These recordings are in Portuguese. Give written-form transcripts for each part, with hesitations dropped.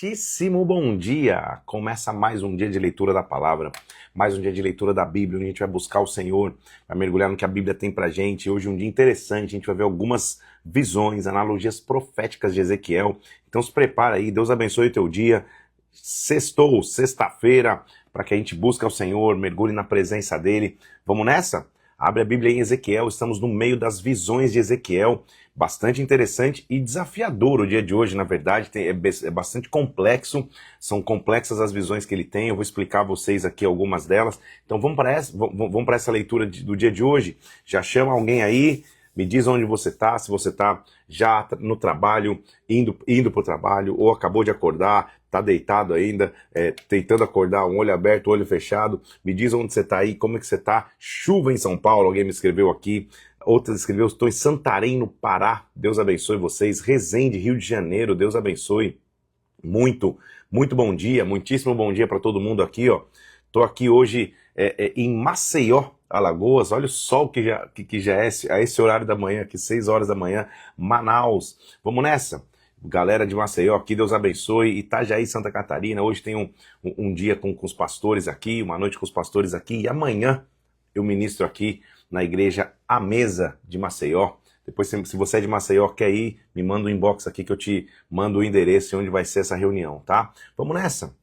Muitíssimo bom dia! Começa mais um dia de leitura da palavra, mais um dia de leitura da Bíblia, onde a gente vai buscar o Senhor, vai mergulhar no que a Bíblia tem pra gente. Hoje é um dia interessante, a gente vai ver algumas visões, analogias proféticas de Ezequiel. Então se prepara aí, Deus abençoe o teu dia. Sextou, sexta-feira, para que a gente busque o Senhor, mergulhe na presença dEle. Vamos nessa? Abre a Bíblia em Ezequiel, estamos no meio das visões de Ezequiel. Bastante interessante e desafiador o dia de hoje, na verdade, é bastante complexo, são complexas as visões que ele tem, eu vou explicar a vocês aqui algumas delas. Então vamos para essa leitura do dia de hoje. Já chama alguém aí, me diz onde você está, se você está já no trabalho, indo para o trabalho, ou acabou de acordar, está deitado ainda, tentando acordar, um olho aberto, olho fechado. Me diz onde você está aí, como é que você está. Chuva em São Paulo, alguém me escreveu aqui. Outra escreveu, estou em Santarém, no Pará. Deus abençoe vocês. Resende, Rio de Janeiro, Deus abençoe. Muito bom dia, muitíssimo bom dia para todo mundo aqui, ó. Tô aqui hoje em Maceió, Alagoas. Olha o sol que já é a esse horário da manhã, aqui 6 horas da manhã, Manaus. Vamos nessa? Galera de Maceió aqui, Deus abençoe. Itajaí, Santa Catarina, hoje tem um dia com os pastores aqui, uma noite com os pastores aqui, e amanhã eu ministro aqui na igreja A Mesa de Maceió. Depois, se você é de Maceió, quer ir, me manda um inbox aqui que eu te mando o endereço onde vai ser essa reunião, tá? Vamos nessa?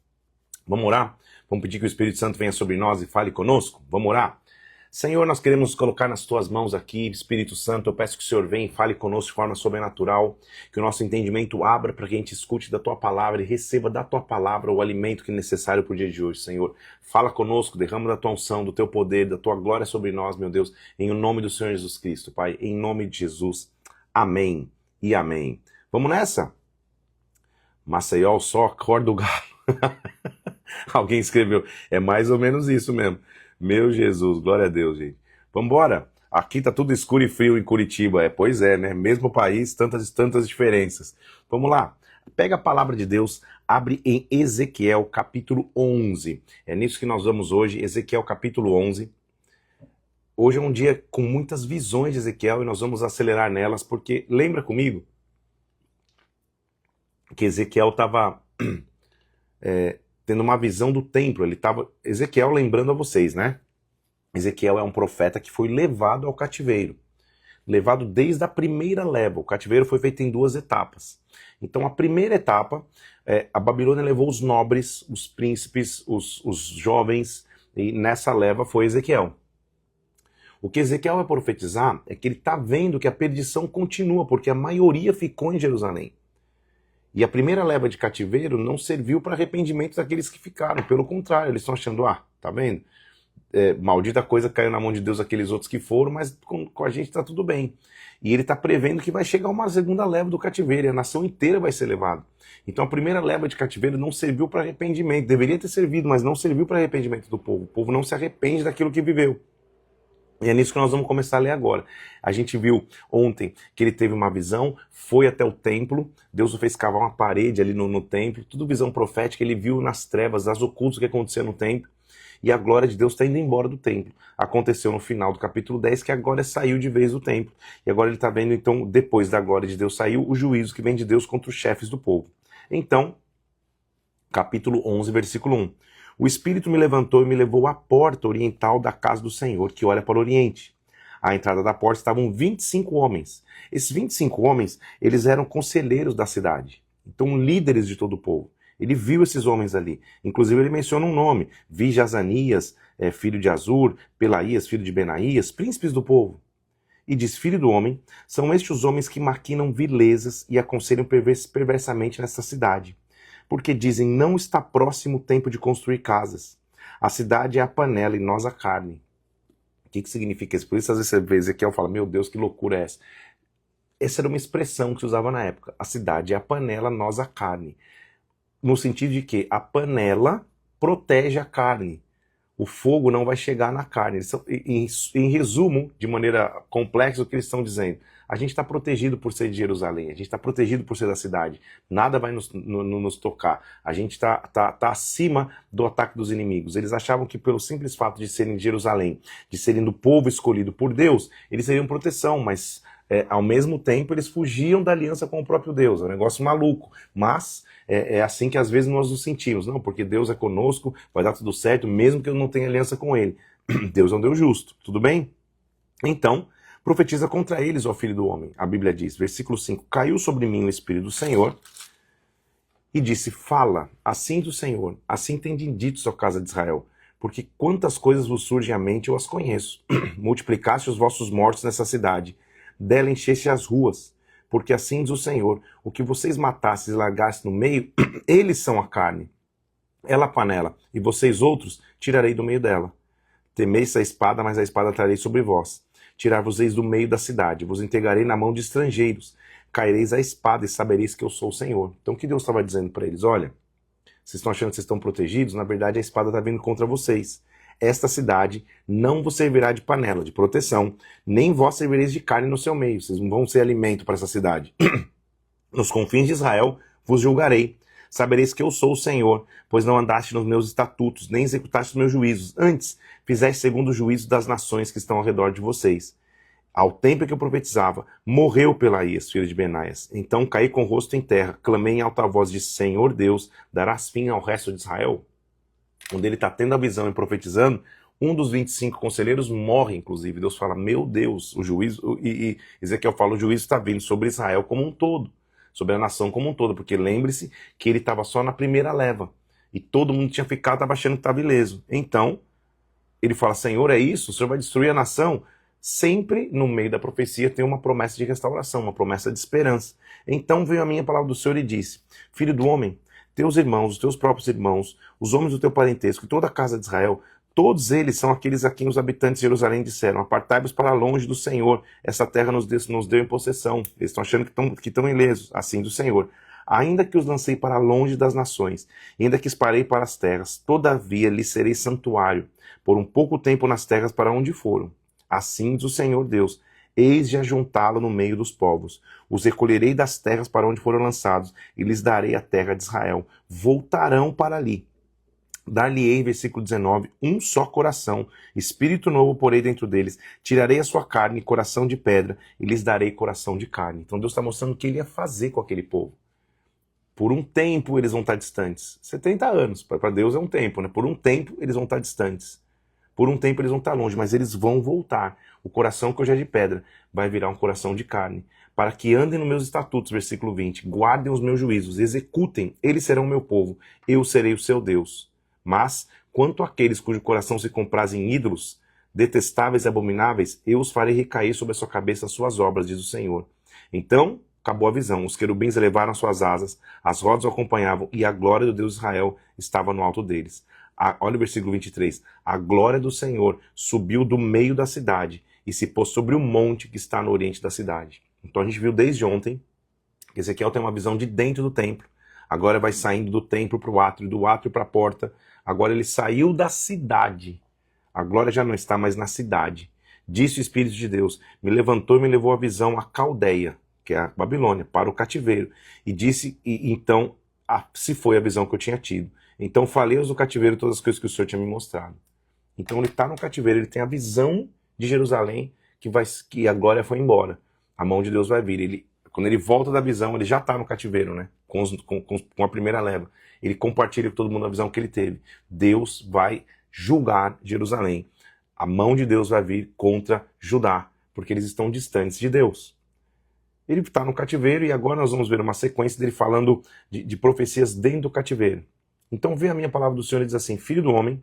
Vamos orar? Vamos pedir que o Espírito Santo venha sobre nós e fale conosco? Vamos orar? Senhor, nós queremos colocar nas tuas mãos aqui, Espírito Santo, eu peço que o Senhor venha e fale conosco de forma sobrenatural, que o nosso entendimento abra para que a gente escute da tua palavra e receba da tua palavra o alimento que é necessário para o dia de hoje, Senhor. Fala conosco, derrama da tua unção, do teu poder, da tua glória sobre nós, meu Deus, em nome do Senhor Jesus Cristo, Pai, em nome de Jesus. Amém e amém. Vamos nessa? Maceió, só acorda o galo. Alguém escreveu, é mais ou menos isso mesmo. Meu Jesus, glória a Deus, gente. Vambora. Aqui tá tudo escuro e frio em Curitiba. Pois é, né? Mesmo país, tantas diferenças. Vamos lá. Pega a palavra de Deus, abre em Ezequiel capítulo 11. É nisso que nós vamos hoje, Ezequiel capítulo 11. Hoje é um dia com muitas visões de Ezequiel e nós vamos acelerar nelas, porque lembra comigo que Ezequiel estava tendo uma visão do templo. Ezequiel, lembrando a vocês, né? Ezequiel é um profeta que foi levado ao cativeiro. Levado desde a primeira leva. O cativeiro foi feito em 2 etapas. Então a primeira etapa, a Babilônia levou os nobres, os príncipes, os jovens, e nessa leva foi Ezequiel. O que Ezequiel vai profetizar é que ele está vendo que a perdição continua, porque a maioria ficou em Jerusalém. E a primeira leva de cativeiro não serviu para arrependimento daqueles que ficaram. Pelo contrário, eles estão achando, tá vendo? Maldita coisa caiu na mão de Deus aqueles outros que foram, mas com a gente está tudo bem. E ele está prevendo que vai chegar uma segunda leva do cativeiro, e a nação inteira vai ser levada. Então a primeira leva de cativeiro não serviu para arrependimento. Deveria ter servido, mas não serviu para arrependimento do povo. O povo não se arrepende daquilo que viveu. E é nisso que nós vamos começar a ler agora. A gente viu ontem que ele teve uma visão, foi até o templo, Deus o fez cavar uma parede ali no templo, tudo visão profética, ele viu nas trevas, as ocultas que acontecia no templo, e a glória de Deus está indo embora do templo. Aconteceu no final do capítulo 10 que a glória saiu de vez do templo. E agora ele está vendo, então, depois da glória de Deus saiu, o juízo que vem de Deus contra os chefes do povo. Então, capítulo 11, versículo 1. O Espírito me levantou e me levou à porta oriental da casa do Senhor, que olha para o oriente. À entrada da porta estavam 25 homens. Esses 25 homens, eles eram conselheiros da cidade. Então, líderes de todo o povo. Ele viu esses homens ali. Inclusive, ele menciona um nome. Vi Jazanias, filho de Azur, Pelaías, filho de Benaías, príncipes do povo. E diz, filho do homem, são estes os homens que maquinam vilezas e aconselham perversamente nesta cidade. Porque dizem, não está próximo o tempo de construir casas. A cidade é a panela e nós a carne. O que significa isso? Por isso às vezes você vê Ezequiel fala, meu Deus, que loucura é essa? Essa era uma expressão que se usava na época. A cidade é a panela, nós a carne. No sentido de que a panela protege a carne. O fogo não vai chegar na carne. Em resumo, de maneira complexa, o que eles estão dizendo? A gente está protegido por ser de Jerusalém, a gente está protegido por ser da cidade. Nada vai nos tocar. A gente está acima do ataque dos inimigos. Eles achavam que pelo simples fato de serem de Jerusalém, de serem do povo escolhido por Deus, eles teriam proteção, mas ao mesmo tempo eles fugiam da aliança com o próprio Deus. É um negócio maluco, mas é assim que às vezes nós nos sentimos. Não, porque Deus é conosco, vai dar tudo certo, mesmo que eu não tenha aliança com ele. Deus é um Deus justo, tudo bem? Então, profetiza contra eles, ó filho do homem. A Bíblia diz, versículo 5, caiu sobre mim o Espírito do Senhor e disse, fala, assim do Senhor, assim tem dito, ó casa de Israel, porque quantas coisas vos surgem à mente, eu as conheço. Multiplicaste os vossos mortos nessa cidade, dela encheste as ruas, porque assim diz o Senhor, o que vocês matastes e largastes no meio, eles são a carne, ela a panela, e vocês outros tirarei do meio dela. Temeis a espada, mas a espada trarei sobre vós. Tirar-vos-eis do meio da cidade, vos entregarei na mão de estrangeiros, caireis a espada e sabereis que eu sou o Senhor. Então o que Deus estava dizendo para eles? Olha, vocês estão achando que vocês estão protegidos, na verdade a espada está vindo contra vocês. Esta cidade não vos servirá de panela, de proteção, nem vós servireis de carne no seu meio, vocês não vão ser alimento para essa cidade. Nos confins de Israel vos julgarei, sabereis que eu sou o Senhor, pois não andaste nos meus estatutos, nem executaste os meus juízos, antes fizeste segundo o juízo das nações que estão ao redor de vocês. Ao tempo que eu profetizava, morreu Pelaías, filho de Benaias. Então caí com o rosto em terra, clamei em alta voz, disse, Senhor Deus, darás fim ao resto de Israel? Quando ele está tendo a visão e profetizando, um dos 25 conselheiros morre, inclusive. Deus fala, meu Deus, o juízo, e Ezequiel fala, o juízo está vindo sobre Israel como um todo, sobre a nação como um todo, porque lembre-se que ele estava só na primeira leva, e todo mundo tinha ficado, estava achando que estava ileso. Então, ele fala, Senhor, é isso? O Senhor vai destruir a nação? Sempre no meio da profecia tem uma promessa de restauração, uma promessa de esperança. Então veio a minha palavra do Senhor e disse, filho do homem, teus irmãos, os teus próprios irmãos, os homens do teu parentesco e toda a casa de Israel, todos eles são aqueles a quem os habitantes de Jerusalém disseram, apartai-vos para longe do Senhor, essa terra nos deu em possessão. Eles estão achando que estão ilesos, assim do Senhor. Ainda que os lancei para longe das nações, ainda que esparei para as terras, todavia lhes serei santuário, por um pouco tempo nas terras para onde foram. Assim diz o Senhor Deus, eis de ajuntá-lo no meio dos povos. Os recolherei das terras para onde foram lançados, e lhes darei a terra de Israel. Voltarão para ali. Dar-lhe-ei, versículo 19, um só coração, espírito novo porei dentro deles. Tirarei a sua carne, coração de pedra, e lhes darei coração de carne. Então Deus está mostrando o que ele ia fazer com aquele povo. Por um tempo eles vão estar distantes. 70 anos, para Deus é um tempo, né? Por um tempo eles vão estar distantes. Por um tempo eles vão estar longe, mas eles vão voltar. O coração que hoje é de pedra vai virar um coração de carne. Para que andem nos meus estatutos, versículo 20, guardem os meus juízos, executem, eles serão meu povo, eu serei o seu Deus. Mas, quanto àqueles cujo coração se compraz em ídolos, detestáveis e abomináveis, eu os farei recair sobre a sua cabeça as suas obras, diz o Senhor. Então, acabou a visão, os querubins elevaram suas asas, as rodas o acompanhavam, e a glória do Deus de Israel estava no alto deles. Olha o versículo 23. A glória do Senhor subiu do meio da cidade e se pôs sobre o monte que está no oriente da cidade. Então a gente viu desde ontem que Ezequiel tem uma visão de dentro do templo. Agora vai saindo do templo para o átrio, do átrio para a porta. Agora ele saiu da cidade. A glória já não está mais na cidade. Disse o Espírito de Deus, me levantou e me levou a visão à Caldeia, que é a Babilônia, para o cativeiro. E disse, então, se foi a visão que eu tinha tido. Então falei-os do cativeiro todas as coisas que o Senhor tinha me mostrado. Então ele está no cativeiro, ele tem a visão de Jerusalém que a glória foi embora. A mão de Deus vai vir. Quando ele volta da visão, ele já está no cativeiro, né? Com a primeira leva. Ele compartilha com todo mundo a visão que ele teve. Deus vai julgar Jerusalém. A mão de Deus vai vir contra Judá, porque eles estão distantes de Deus. Ele está no cativeiro e agora nós vamos ver uma sequência dele falando de profecias dentro do cativeiro. Então vem a minha palavra do Senhor e diz assim, filho do homem,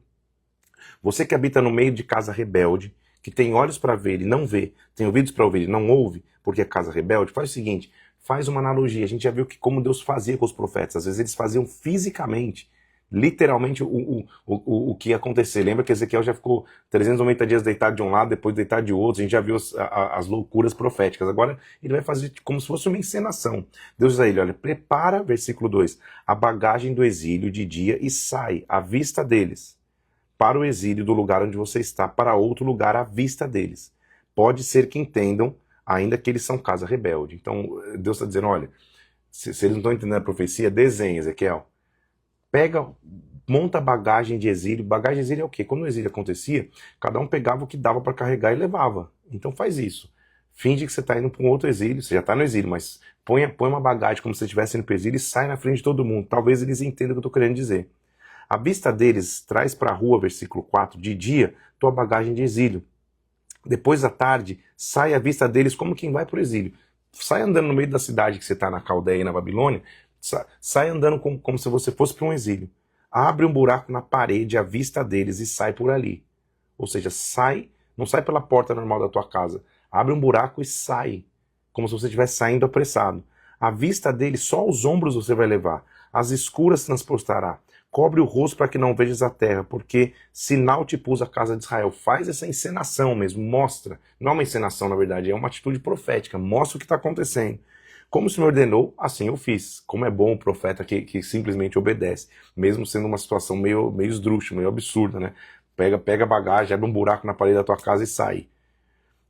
você que habita no meio de casa rebelde, que tem olhos para ver e não vê, tem ouvidos para ouvir e não ouve, porque é casa rebelde, faz o seguinte, faz uma analogia. A gente já viu que como Deus fazia com os profetas, às vezes eles faziam fisicamente, literalmente o que ia acontecer. Lembra que Ezequiel já ficou 390 dias deitado de um lado, depois deitado de outro, a gente já viu as loucuras proféticas. Agora ele vai fazer como se fosse uma encenação. Deus diz a ele, olha, prepara, versículo 2, a bagagem do exílio de dia e sai à vista deles, para o exílio do lugar onde você está, para outro lugar à vista deles. Pode ser que entendam, ainda que eles são casa rebelde. Então Deus está dizendo, olha, se eles não estão entendendo a profecia, desenha, Ezequiel. Monta bagagem de exílio. Bagagem de exílio é o quê? Quando o exílio acontecia, cada um pegava o que dava para carregar e levava. Então faz isso. Finge que você está indo para um outro exílio, você já está no exílio, mas põe uma bagagem como se você estivesse indo para o exílio e sai na frente de todo mundo. Talvez eles entendam o que eu estou querendo dizer. A vista deles traz para a rua, versículo 4, de dia, tua bagagem de exílio. Depois à tarde, sai à vista deles como quem vai para o exílio. Sai andando no meio da cidade que você está na Caldeia e na Babilônia, sai andando como se você fosse para um exílio. Abre um buraco na parede à vista deles e sai por ali. Ou seja, sai, não sai pela porta normal da tua casa. Abre um buraco e sai, como se você estivesse saindo apressado. À vista deles, só os ombros você vai levar. As escuras transportará. Cobre o rosto para que não vejas a terra, porque sinal te pus a casa de Israel. Faz essa encenação mesmo, mostra. Não é uma encenação, na verdade, é uma atitude profética. Mostra o que está acontecendo. Como o Senhor ordenou, assim eu fiz. Como é bom o profeta que simplesmente obedece, mesmo sendo uma situação meio esdrúxula, meio absurda, né? Pega a bagagem, abre um buraco na parede da tua casa e sai.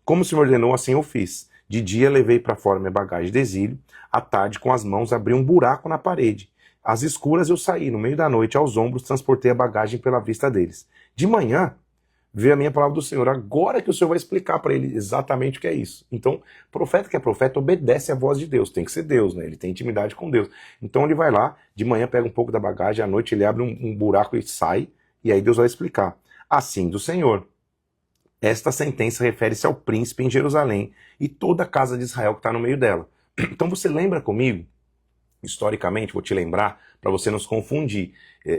Como o Senhor ordenou, assim eu fiz. De dia levei para fora minha bagagem de exílio, à tarde com as mãos abri um buraco na parede. Às escuras eu saí, no meio da noite, aos ombros, transportei a bagagem pela vista deles. De manhã, veio a minha palavra do Senhor. Agora que o Senhor vai explicar para ele exatamente o que é isso. Então, profeta que é profeta obedece à voz de Deus. Tem que ser Deus, né? Ele tem intimidade com Deus. Então ele vai lá, de manhã pega um pouco da bagagem, à noite ele abre um buraco e sai, e aí Deus vai explicar. Assim do Senhor. Esta sentença refere-se ao príncipe em Jerusalém e toda a casa de Israel que está no meio dela. Então você lembra comigo? Historicamente, vou te lembrar, para você não se confundir.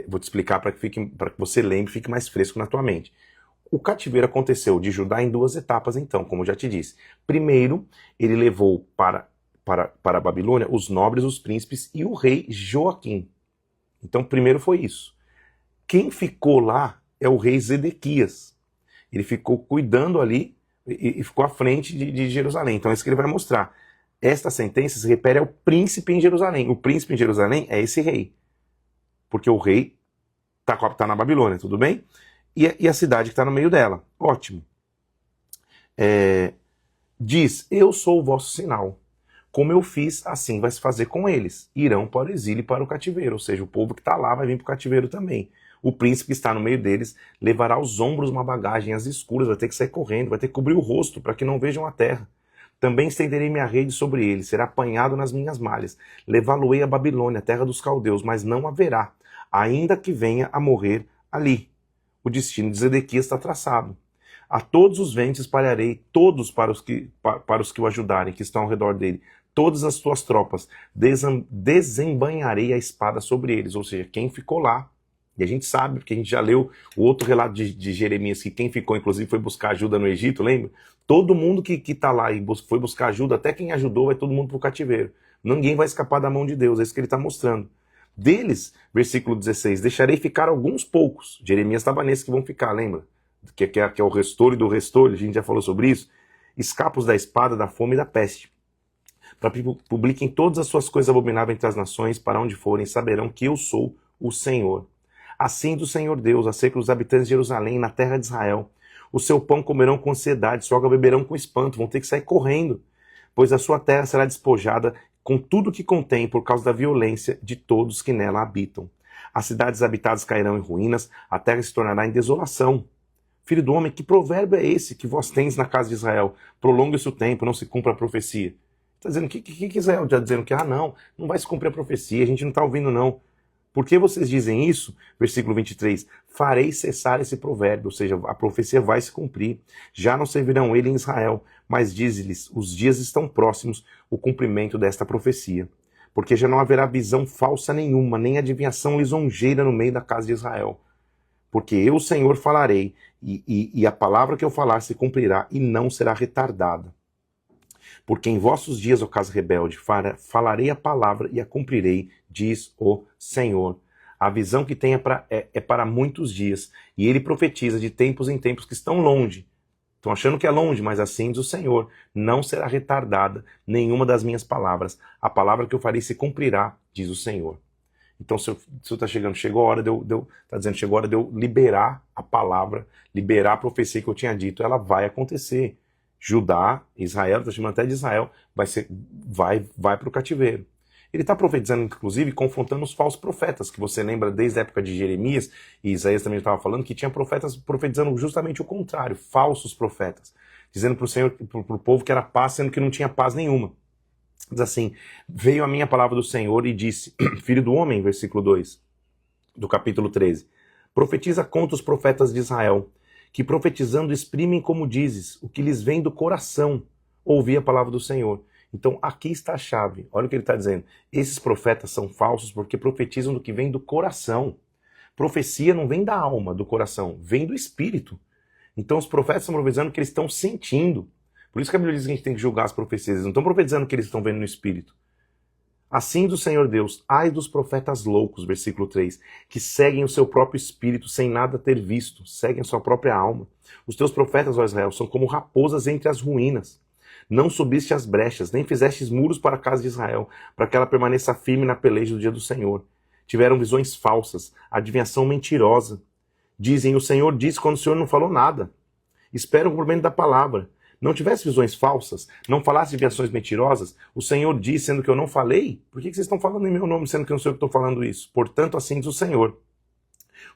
Vou te explicar para que você lembre e fique mais fresco na tua mente. O cativeiro aconteceu de Judá em duas etapas, então, como eu já te disse. Primeiro, ele levou para a Babilônia os nobres, os príncipes e o rei Joaquim. Então, primeiro foi isso. Quem ficou lá é o rei Zedequias. Ele ficou cuidando ali e ficou à frente de Jerusalém. Então, é isso que ele vai mostrar. Esta sentença se refere ao príncipe em Jerusalém. O príncipe em Jerusalém é esse rei. Porque o rei está na Babilônia, tudo bem? E a cidade que está no meio dela. Ótimo. Diz, eu sou o vosso sinal. Como eu fiz, assim vai se fazer com eles. Irão para o exílio e para o cativeiro. Ou seja, o povo que está lá vai vir para o cativeiro também. O príncipe que está no meio deles levará aos ombros uma bagagem às escuras, vai ter que sair correndo, vai ter que cobrir o rosto para que não vejam a terra. Também estenderei minha rede sobre ele, será apanhado nas minhas malhas. Levá-lo-ei a Babilônia, terra dos caldeus, mas não haverá, ainda que venha a morrer ali. O destino de Zedequias está traçado. A todos os ventos espalharei, todos para os que o ajudarem, que estão ao redor dele, todas as tuas tropas, desembainharei a espada sobre eles. Ou seja, quem ficou lá, e a gente sabe, porque a gente já leu o outro relato de Jeremias, que quem ficou, inclusive, foi buscar ajuda no Egito, lembra? Todo mundo que está lá e foi buscar ajuda, até quem ajudou, vai todo mundo para o cativeiro. Ninguém vai escapar da mão de Deus, é isso que ele está mostrando. Deles, versículo 16, deixarei ficar alguns poucos. Jeremias estava nesse que vão ficar, lembra? Que é o restolho do restolho, a gente já falou sobre isso. Escapos da espada, da fome e da peste. Para que publiquem todas as suas coisas abomináveis entre as nações, para onde forem, saberão que eu sou o Senhor. Assim do Senhor Deus, acerca dos habitantes de Jerusalém, na terra de Israel. O seu pão comerão com ansiedade, sua água beberão com espanto, vão ter que sair correndo, pois a sua terra será despojada com tudo que contém por causa da violência de todos que nela habitam. As cidades habitadas cairão em ruínas, a terra se tornará em desolação. Filho do homem, que provérbio é esse que vós tendes na casa de Israel? Prolongue-se o tempo, não se cumpra a profecia. Está dizendo, o que Israel está dizendo? Que, não vai se cumprir a profecia, a gente não está ouvindo não. Por que vocês dizem isso? Versículo 23. Farei cessar esse provérbio, ou seja, a profecia vai se cumprir. Já não servirão ele em Israel, mas diz-lhes, os dias estão próximos, o cumprimento desta profecia. Porque já não haverá visão falsa nenhuma, nem adivinhação lisonjeira no meio da casa de Israel. Porque eu, Senhor, falarei, e a palavra que eu falar se cumprirá, e não será retardada. Porque em vossos dias, ó casa rebelde, falarei a palavra e a cumprirei, diz o Senhor. A visão que tem é para muitos dias, e ele profetiza de tempos em tempos que estão longe. Estão achando que é longe, mas assim diz o Senhor, não será retardada nenhuma das minhas palavras. A palavra que eu farei se cumprirá, diz o Senhor. Então, se está chegando, chegou a hora chegou a hora de eu liberar a palavra, liberar a profecia que eu tinha dito, ela vai acontecer. Judá, Israel, está chamando até de Israel, vai para o cativeiro. Ele está profetizando, inclusive, confrontando os falsos profetas, que você lembra desde a época de Jeremias, e Isaías também estava falando, que tinha profetas profetizando justamente o contrário, falsos profetas. dizendo para o Senhor, para o povo que era paz, sendo que não tinha paz nenhuma. Diz assim, veio a minha palavra do Senhor e disse, filho do homem, versículo 2, do capítulo 13, profetiza contra os profetas de Israel, que profetizando exprimem como dizes, o que lhes vem do coração, ouvir a palavra do Senhor. Então aqui está a chave, olha o que ele está dizendo, esses profetas são falsos porque profetizam do que vem do coração. Profecia não vem da alma, do coração, vem do espírito. Então os profetas estão profetizando o que eles estão sentindo. Por isso que a Bíblia diz que a gente tem que julgar as profecias. Eles não estão profetizando o que eles estão vendo no espírito. Assim do Senhor Deus, ai dos profetas loucos, versículo 3, que seguem o seu próprio espírito sem nada ter visto, seguem a sua própria alma. Os teus profetas, ó Israel, são como raposas entre as ruínas. Não subiste as brechas, nem fizestes muros para a casa de Israel, para que ela permaneça firme na peleja do dia do Senhor. Tiveram visões falsas, adivinhação mentirosa. Dizem, o Senhor disse quando o Senhor não falou nada. Esperam o cumprimento da palavra. Não tivesse visões falsas, não falasse adivinhações mentirosas, o Senhor diz, sendo que eu não falei, por que vocês estão falando em meu nome, sendo que eu não sou eu que estou falando isso? Portanto, assim diz o Senhor.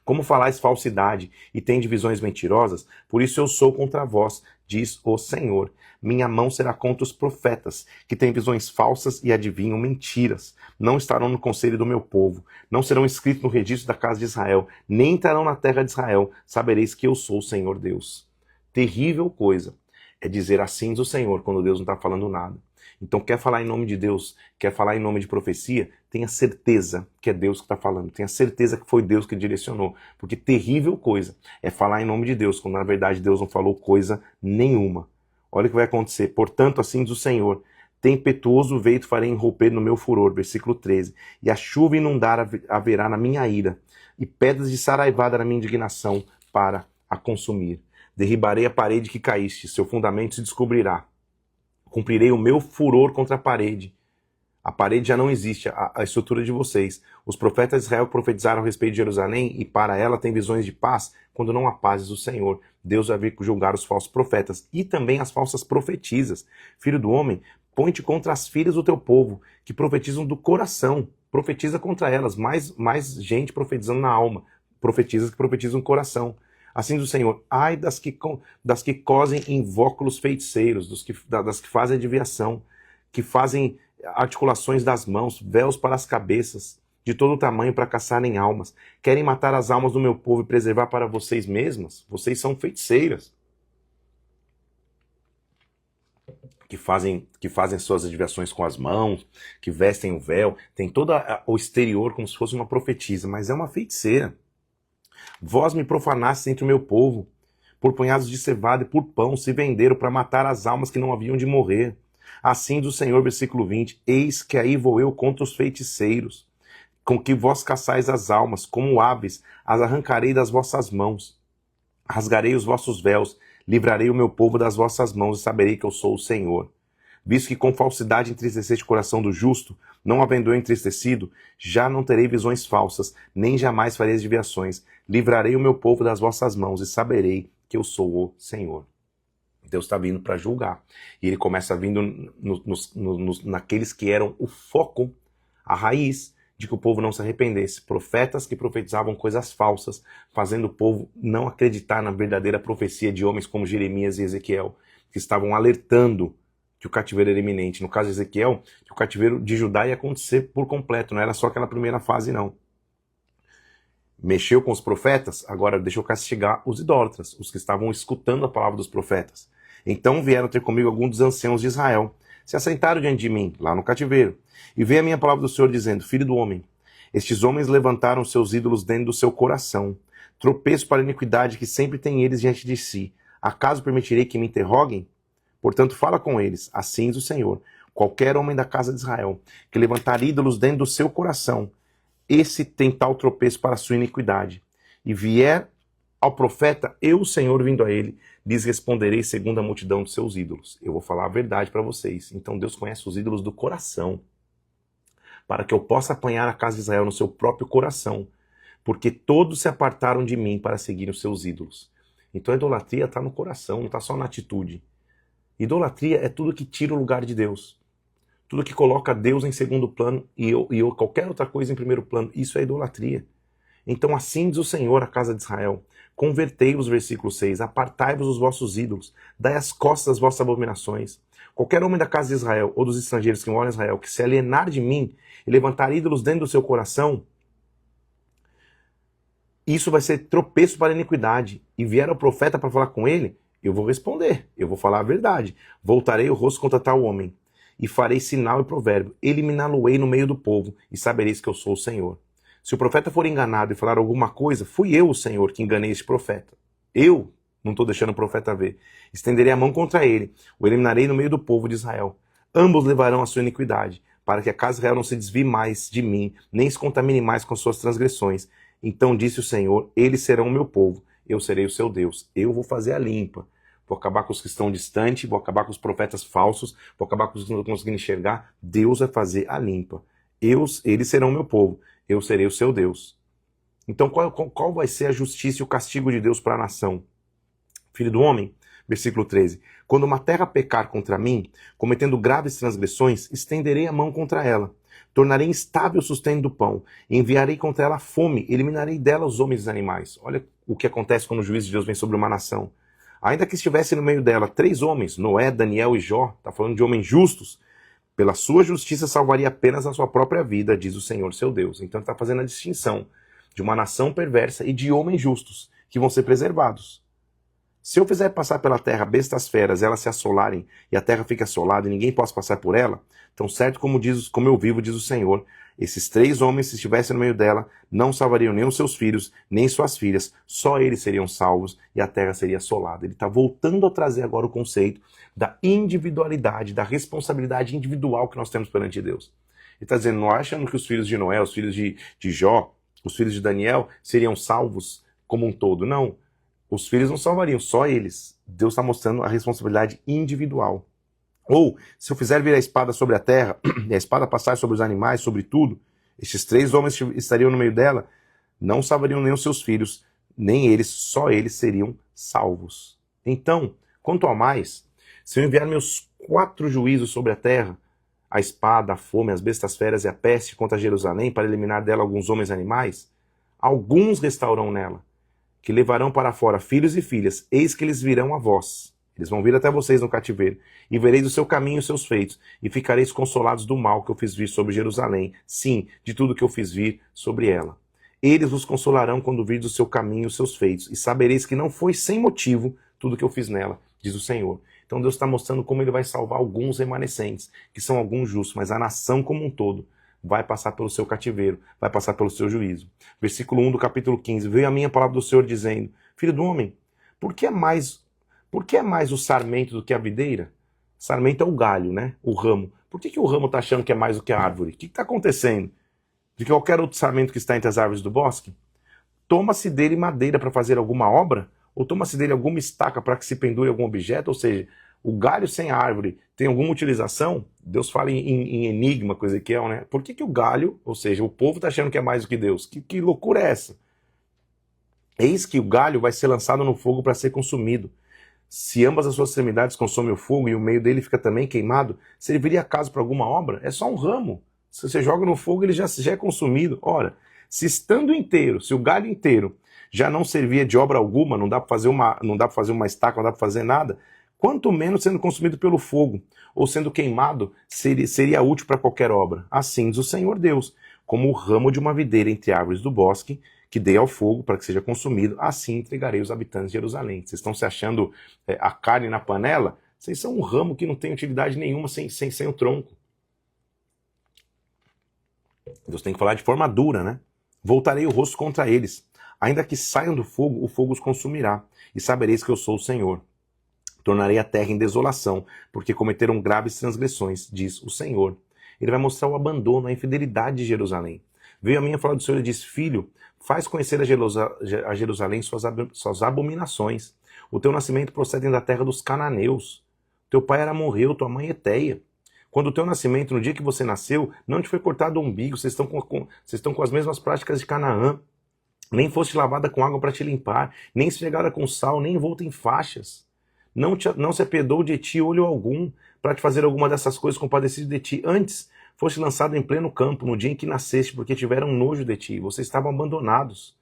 Como falais falsidade e tem divisões mentirosas, por isso eu sou contra vós, diz o Senhor. Minha mão será contra os profetas, que têm visões falsas e adivinham mentiras. Não estarão no conselho do meu povo, não serão inscritos no registro da casa de Israel, nem entrarão na terra de Israel. Sabereis que eu sou o Senhor Deus. Terrível coisa é dizer assim do Senhor, quando Deus não está falando nada. Então, quer falar em nome de Deus, quer falar em nome de profecia, tenha certeza que é Deus que está falando, tenha certeza que foi Deus que direcionou, porque terrível coisa é falar em nome de Deus, quando na verdade Deus não falou coisa nenhuma. Olha o que vai acontecer. Portanto, assim diz o Senhor, tempestuoso vento farei romper no meu furor, versículo 13, e a chuva inundar haverá na minha ira, e pedras de saraivada na minha indignação para a consumir. Derribarei a parede que caíste, seu fundamento se descobrirá. Cumprirei o meu furor contra a parede. A parede já não existe, a estrutura de vocês. Os profetas de Israel profetizaram a respeito de Jerusalém e para ela tem visões de paz quando não há paz do Senhor. Deus vai vir julgar os falsos profetas e também as falsas profetisas. Filho do homem, põe-te contra as filhas do teu povo, que profetizam do coração. Profetiza contra elas, mais gente profetizando na alma. Profetizas que profetizam no coração. Assim do Senhor, ai das que cosem invóculos feiticeiros, das que fazem adivinhação, que fazem articulações das mãos, véus para as cabeças, de todo tamanho para caçarem almas. Querem matar as almas do meu povo e preservar para vocês mesmas? Vocês são feiticeiras. Que fazem suas adivinhações com as mãos, que vestem o véu, tem todo o exterior como se fosse uma profetisa, mas é uma feiticeira. Vós me profanastes entre o meu povo, por punhados de cevada e por pão se venderam para matar as almas que não haviam de morrer. Assim diz o Senhor, versículo 20, eis que aí vou eu contra os feiticeiros, com que vós caçais as almas, como aves, as arrancarei das vossas mãos. Rasgarei os vossos véus, livrarei o meu povo das vossas mãos e saberei que eu sou o Senhor. Visto que com falsidade entristeceste o coração do justo, não havendo eu entristecido, já não terei visões falsas, nem jamais farei desviações. Livrarei o meu povo das vossas mãos e saberei que eu sou o Senhor. Deus está vindo para julgar. E ele começa vindo naqueles que eram o foco, a raiz de que o povo não se arrependesse. Profetas que profetizavam coisas falsas, fazendo o povo não acreditar na verdadeira profecia de homens como Jeremias e Ezequiel, que estavam alertando que o cativeiro era iminente. No caso de Ezequiel, que o cativeiro de Judá ia acontecer por completo, não era só aquela primeira fase, não. Mexeu com os profetas, agora deixa eu castigar os idólatras, os que estavam escutando a palavra dos profetas. Então vieram ter comigo alguns dos anciãos de Israel, se assentaram diante de mim, lá no cativeiro, e veio a minha palavra do Senhor dizendo, filho do homem, estes homens levantaram seus ídolos dentro do seu coração, tropeço para a iniquidade que sempre tem eles diante de si. Acaso permitirei que me interroguem? Portanto, fala com eles, assim diz o Senhor, qualquer homem da casa de Israel, que levantar ídolos dentro do seu coração, esse tem tal tropeço para a sua iniquidade. E vier ao profeta, eu, o Senhor, vindo a ele, lhes responderei segundo a multidão dos seus ídolos. Eu vou falar a verdade para vocês. Então Deus conhece os ídolos do coração, para que eu possa apanhar a casa de Israel no seu próprio coração, porque todos se apartaram de mim para seguir os seus ídolos. Então a idolatria está no coração, não está só na atitude. Idolatria é tudo que tira o lugar de Deus. Tudo que coloca Deus em segundo plano e qualquer outra coisa em primeiro plano. Isso é idolatria. Então assim diz o Senhor à casa de Israel: convertei-vos, versículo 6, apartai-vos dos vossos ídolos, dai as costas às vossas abominações. Qualquer homem da casa de Israel ou dos estrangeiros que moram em Israel que se alienar de mim e levantar ídolos dentro do seu coração, isso vai ser tropeço para a iniquidade. E vier ao profeta para falar com ele, eu vou responder, eu vou falar a verdade. Voltarei o rosto contra tal homem, e farei sinal e provérbio, eliminá-lo-ei no meio do povo, e sabereis que eu sou o Senhor. Se o profeta for enganado e falar alguma coisa, fui eu, o Senhor, que enganei este profeta. Eu não estou deixando o profeta ver. Estenderei a mão contra ele, o eliminarei no meio do povo de Israel. Ambos levarão a sua iniquidade, para que a casa de Israel não se desvie mais de mim, nem se contamine mais com suas transgressões. Então disse o Senhor: eles serão o meu povo, eu serei o seu Deus. Eu vou fazer a limpa. Vou acabar com os que estão distantes, vou acabar com os profetas falsos, vou acabar com os que não conseguem enxergar. Deus vai fazer a limpa. Eles serão o meu povo, eu serei o seu Deus. Então qual vai ser a justiça e o castigo de Deus para a nação? Filho do homem, versículo 13. Quando uma terra pecar contra mim, cometendo graves transgressões, estenderei a mão contra ela. Tornarei instável o sustento do pão, enviarei contra ela fome, eliminarei dela os homens e os animais. Olha o que acontece quando o juízo de Deus vem sobre uma nação. Ainda que estivesse no meio dela 3 homens, Noé, Daniel e Jó, está falando de homens justos, pela sua justiça salvaria apenas a sua própria vida, diz o Senhor seu Deus. Então está fazendo a distinção de uma nação perversa e de homens justos, que vão ser preservados. Se eu fizer passar pela terra bestas feras, elas se assolarem, e a terra fica assolada e ninguém possa passar por ela, tão certo como eu vivo, diz o Senhor, esses 3 homens, se estivessem no meio dela, não salvariam nem os seus filhos, nem suas filhas, só eles seriam salvos e a terra seria assolada. Ele está voltando a trazer agora o conceito da individualidade, da responsabilidade individual que nós temos perante Deus. Ele está dizendo, não achando que os filhos de Noé, os filhos de Jó, os filhos de Daniel seriam salvos como um todo. Não, os filhos não salvariam, só eles. Deus está mostrando a responsabilidade individual. Ou, se eu fizer vir a espada sobre a terra, e a espada passar sobre os animais, sobre tudo, estes 3 homens estariam no meio dela, não salvariam nem os seus filhos, nem eles, só eles seriam salvos. Então, quanto ao mais, se eu enviar meus 4 juízos sobre a terra, a espada, a fome, as bestas feras e a peste contra Jerusalém, para eliminar dela alguns homens e animais, alguns restaurarão nela, que levarão para fora filhos e filhas, eis que eles virão a vós. Eles vão vir até vocês no cativeiro, e vereis o seu caminho e os seus feitos, e ficareis consolados do mal que eu fiz vir sobre Jerusalém, sim, de tudo que eu fiz vir sobre ela. Eles vos consolarão quando virdes o seu caminho e os seus feitos, e sabereis que não foi sem motivo tudo que eu fiz nela, diz o Senhor. Então Deus está mostrando como ele vai salvar alguns remanescentes, que são alguns justos, mas a nação como um todo vai passar pelo seu cativeiro, vai passar pelo seu juízo. Versículo 1 do capítulo 15, veio a minha palavra do Senhor dizendo, filho do homem, por que é mais o sarmento do que a videira? Sarmento é o galho, né? O ramo. Por que o ramo está achando que é mais do que a árvore? O que está acontecendo? De qualquer outro sarmento que está entre as árvores do bosque? Toma-se dele madeira para fazer alguma obra? Ou toma-se dele alguma estaca para que se pendure algum objeto? Ou seja, o galho sem árvore tem alguma utilização? Deus fala em enigma, com Ezequiel, né? Por que o galho, ou seja, o povo está achando que é mais do que Deus? Que loucura é essa? Eis que o galho vai ser lançado no fogo para ser consumido. Se ambas as suas extremidades consomem o fogo e o meio dele fica também queimado, serviria acaso para alguma obra? É só um ramo. Se você joga no fogo, ele já é consumido. Ora, se estando inteiro, se o galho inteiro já não servia de obra alguma, não dá para fazer uma estaca, não dá para fazer nada, quanto menos sendo consumido pelo fogo, ou sendo queimado, seria útil para qualquer obra. Assim diz o Senhor Deus, como o ramo de uma videira entre árvores do bosque, que dei ao fogo para que seja consumido, assim entregarei os habitantes de Jerusalém. Vocês estão se achando a carne na panela? Vocês são um ramo que não tem utilidade nenhuma sem o tronco. Deus tem que falar de forma dura, né? Voltarei o rosto contra eles. Ainda que saiam do fogo, o fogo os consumirá. E sabereis que eu sou o Senhor. Tornarei a terra em desolação, porque cometeram graves transgressões, diz o Senhor. Ele vai mostrar o abandono, a infidelidade de Jerusalém. Veio a mim a falar do Senhor e disse, filho, faz conhecer a Jerusalém suas abominações. O teu nascimento procede da terra dos cananeus. Teu pai era amorreu, tua mãe Eteia. Quando o teu nascimento, no dia que você nasceu, não te foi cortado o umbigo, vocês estão com as mesmas práticas de Canaã. Nem foste lavada com água para te limpar, nem esfregada com sal, nem envolta em faixas. Não se apiedou de ti olho algum, para te fazer alguma dessas coisas compadecido de ti. Antes, foste lançado em pleno campo, no dia em que nasceste, porque tiveram nojo de ti. Vocês estavam abandonados.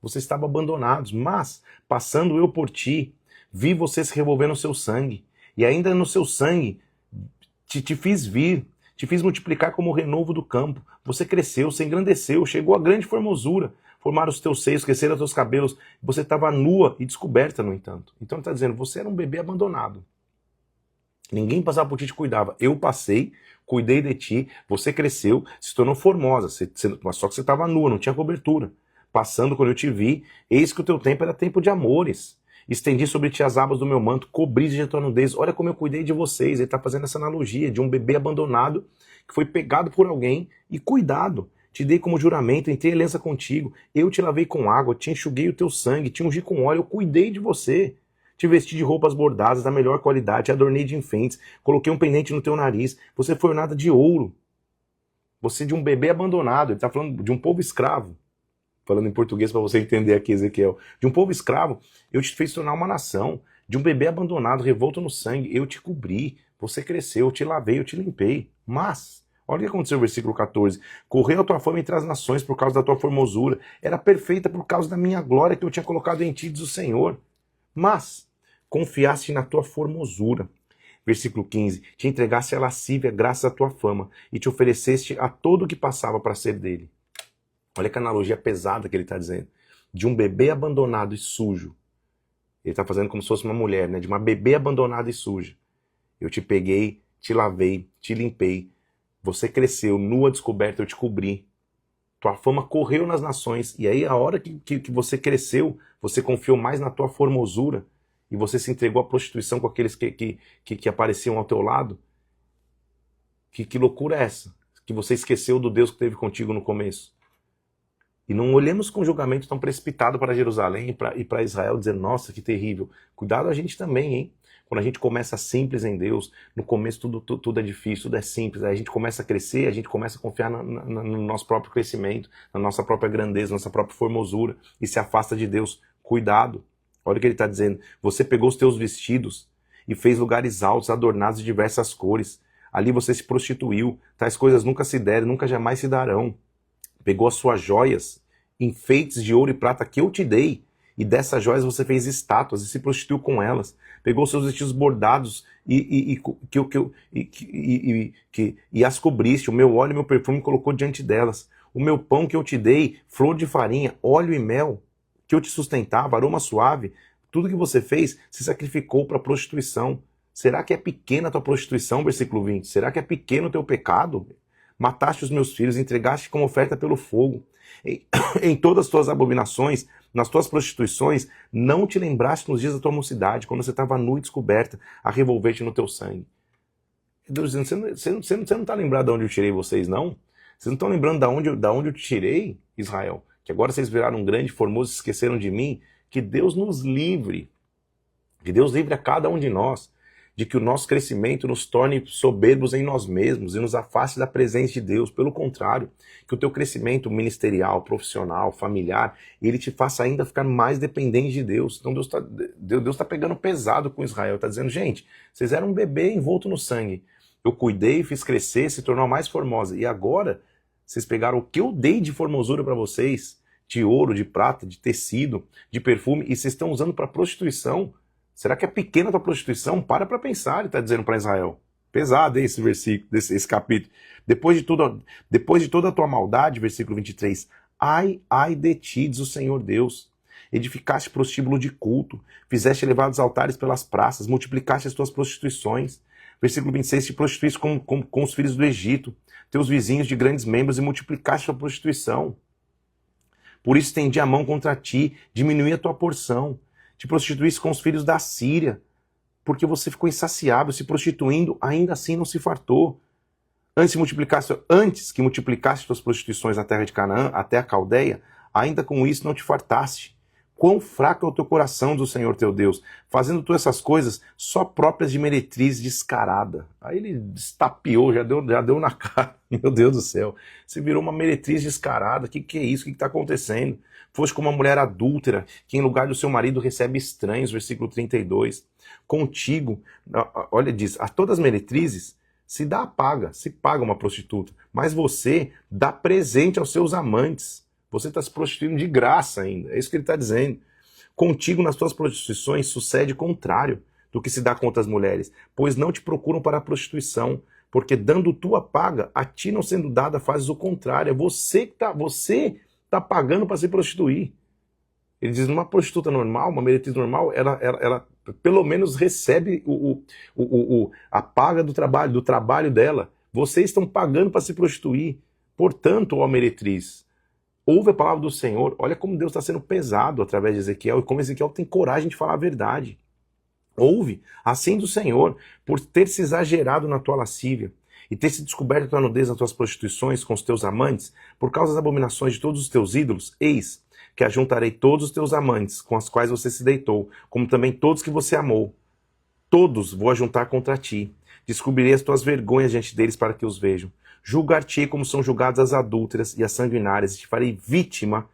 você estava abandonado, mas, passando eu por ti, vi você se revolver no seu sangue, e ainda no seu sangue te fiz vir, te fiz multiplicar como o renovo do campo. Você cresceu, se engrandeceu, chegou a grande formosura, formaram os teus seios, cresceram os teus cabelos, você estava nua e descoberta, no entanto. Então ele está dizendo, você era um bebê abandonado. Ninguém passava por ti e te cuidava. Eu passei, cuidei de ti, você cresceu, se tornou formosa, só que você estava nua, não tinha cobertura. Passando, quando eu te vi, eis que o teu tempo era tempo de amores. Estendi sobre ti as abas do meu manto, cobri de tua nudez. Olha como eu cuidei de vocês. Ele está fazendo essa analogia de um bebê abandonado que foi pegado por alguém e cuidado. Te dei como juramento, entrei em aliança contigo. Eu te lavei com água, te enxuguei o teu sangue, te ungi com óleo, eu cuidei de você. Te vesti de roupas bordadas da melhor qualidade, te adornei de enfeites, coloquei um pendente no teu nariz. Você foi ornada de ouro. Você de um bebê abandonado. Ele está falando de um povo escravo. Falando em português para você entender aqui, Ezequiel. De um povo escravo, eu te fiz tornar uma nação. De um bebê abandonado, revolto no sangue, eu te cobri. Você cresceu, eu te lavei, eu te limpei. Mas, olha o que aconteceu no versículo 14. Correu a tua fama entre as nações por causa da tua formosura. Era perfeita por causa da minha glória que eu tinha colocado em ti, diz o Senhor. Mas, confiaste na tua formosura. Versículo 15. Te entregaste à lascívia graças à tua fama e te ofereceste a todo o que passava para ser dele. Olha que analogia pesada que ele está dizendo. De um bebê abandonado e sujo. Ele está fazendo como se fosse uma mulher, né? De uma bebê abandonada e suja. Eu te peguei, te lavei, te limpei. Você cresceu, nua, descoberta, eu te cobri. Tua fama correu nas nações. E aí, a hora que você cresceu, você confiou mais na tua formosura e você se entregou à prostituição com aqueles que apareciam ao teu lado. Que loucura é essa? Que você esqueceu do Deus que esteve contigo no começo. E não olhemos com julgamento tão precipitado para Jerusalém e para Israel, dizendo, nossa, que terrível. Cuidado a gente também, hein? Quando a gente começa simples em Deus, no começo tudo é difícil, tudo é simples. Aí a gente começa a crescer, a gente começa a confiar no nosso próprio crescimento, na nossa própria grandeza, na nossa própria formosura, e se afasta de Deus. Cuidado. Olha o que ele está dizendo. Você pegou os teus vestidos e fez lugares altos, adornados de diversas cores. Ali você se prostituiu. Tais coisas nunca se deram, nunca jamais se darão. Pegou as suas joias, enfeites de ouro e prata que eu te dei, e dessas joias você fez estátuas e se prostituiu com elas. Pegou seus vestidos bordados e as cobriste, o meu óleo e o meu perfume colocou diante delas. O meu pão que eu te dei, flor de farinha, óleo e mel, que eu te sustentava, aroma suave, tudo que você fez, se sacrificou para a prostituição. Será que é pequena a tua prostituição, versículo 20? Será que é pequeno o teu pecado? Mataste os meus filhos, entregaste como oferta pelo fogo. Em todas as tuas abominações, nas tuas prostituições, não te lembraste nos dias da tua mocidade, quando você estava nua e descoberta, a revolver-te no teu sangue. Deus dizendo, você não está lembrado de onde eu tirei vocês, não? Vocês não estão lembrando de onde eu te tirei, Israel? Que agora vocês viraram um grande, formoso e esqueceram de mim? Que Deus nos livre. Que Deus livre a cada um de nós de que o nosso crescimento nos torne soberbos em nós mesmos e nos afaste da presença de Deus. Pelo contrário, que o teu crescimento ministerial, profissional, familiar, ele te faça ainda ficar mais dependente de Deus. Então Deus tá pegando pesado com Israel, está dizendo, gente, vocês eram um bebê envolto no sangue. Eu cuidei, fiz crescer, se tornou mais formosa. E agora, vocês pegaram o que eu dei de formosura para vocês, de ouro, de prata, de tecido, de perfume, e vocês estão usando para prostituição. Será que é pequena a tua prostituição? Para pensar, ele está dizendo para Israel. Pesado esse versículo, esse capítulo. Depois de toda a tua maldade, versículo 23, ai de ti, diz o Senhor Deus. Edificaste prostíbulo de culto, fizeste elevar os altares pelas praças, multiplicaste as tuas prostituições. Versículo 26, te prostituíste com os filhos do Egito, teus vizinhos de grandes membros, e multiplicaste a tua prostituição. Por isso estendi a mão contra ti, diminui a tua porção. Te prostituísse com os filhos da Síria, porque você ficou insaciável, se prostituindo, ainda assim não se fartou. Antes que multiplicasse tuas prostituições na terra de Canaã, até a Caldeia, ainda com isso não te fartaste. Quão fraco é o teu coração, do Senhor teu Deus, fazendo tu essas coisas só próprias de meretriz descarada. Aí ele destapeou, já deu na cara. Meu Deus do céu, você virou uma meretriz descarada, que é isso? O que está acontecendo? Foste como uma mulher adúltera, que em lugar do seu marido recebe estranhos, versículo 32. Contigo, olha, diz, a todas as meretrizes se paga uma prostituta, mas você dá presente aos seus amantes. Você está se prostituindo de graça ainda. É isso que ele está dizendo. Contigo nas tuas prostituições sucede contrário do que se dá com outras mulheres, pois não te procuram para a prostituição, porque dando tua paga, a ti não sendo dada, fazes o contrário. É você tá pagando para se prostituir. Ele diz, uma prostituta normal, uma meretriz normal, ela pelo menos recebe a paga do trabalho dela. Vocês estão pagando para se prostituir. Portanto, ó meretriz, ouve a palavra do Senhor. Olha como Deus está sendo pesado através de Ezequiel e como Ezequiel tem coragem de falar a verdade. Ouve, assim do Senhor, por ter se exagerado na tua lascívia e ter se descoberto a tua nudez nas tuas prostituições com os teus amantes, por causa das abominações de todos os teus ídolos, eis que ajuntarei todos os teus amantes com os quais você se deitou, como também todos que você amou. Todos vou ajuntar contra ti. Descobrirei as tuas vergonhas diante deles para que os vejam. Julgar-te como são julgadas as adúlteras e as sanguinárias, e te farei vítima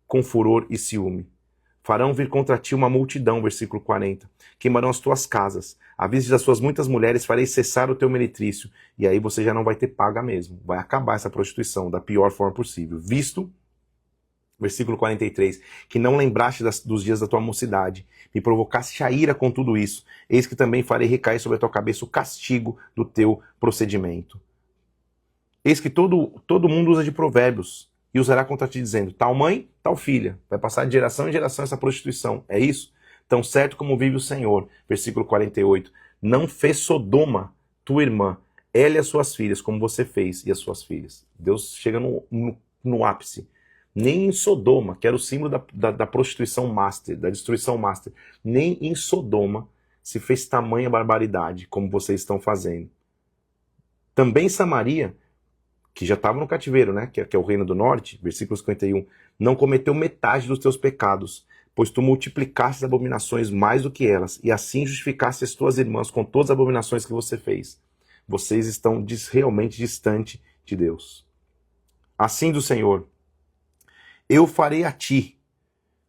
com furor e ciúme. Farão vir contra ti uma multidão, versículo 40. Queimarão as tuas casas. À vista das suas muitas mulheres farei cessar o teu meretrício. E aí você já não vai ter paga mesmo. Vai acabar essa prostituição da pior forma possível. Visto, versículo 43, que não lembraste dos dias da tua mocidade, me provocaste a ira com tudo isso. Eis que também farei recair sobre a tua cabeça o castigo do teu procedimento. Eis que todo mundo usa de provérbios. E usará contra ti, dizendo, tal mãe, tal filha. Vai passar de geração em geração essa prostituição. É isso? Tão certo como vive o Senhor. Versículo 48. Não fez Sodoma, tua irmã, ela e as suas filhas, como você fez e as suas filhas. Deus chega no ápice. Nem em Sodoma, que era o símbolo da prostituição master, da destruição master, nem em Sodoma se fez tamanha barbaridade, como vocês estão fazendo. Também Samaria, que já estava no cativeiro, né? Que é o reino do norte, versículo 51, não cometeu metade dos teus pecados, pois tu multiplicaste as abominações mais do que elas, e assim justificaste as tuas irmãs com todas as abominações que você fez. Vocês estão realmente distante de Deus. Assim do Senhor, eu farei a ti,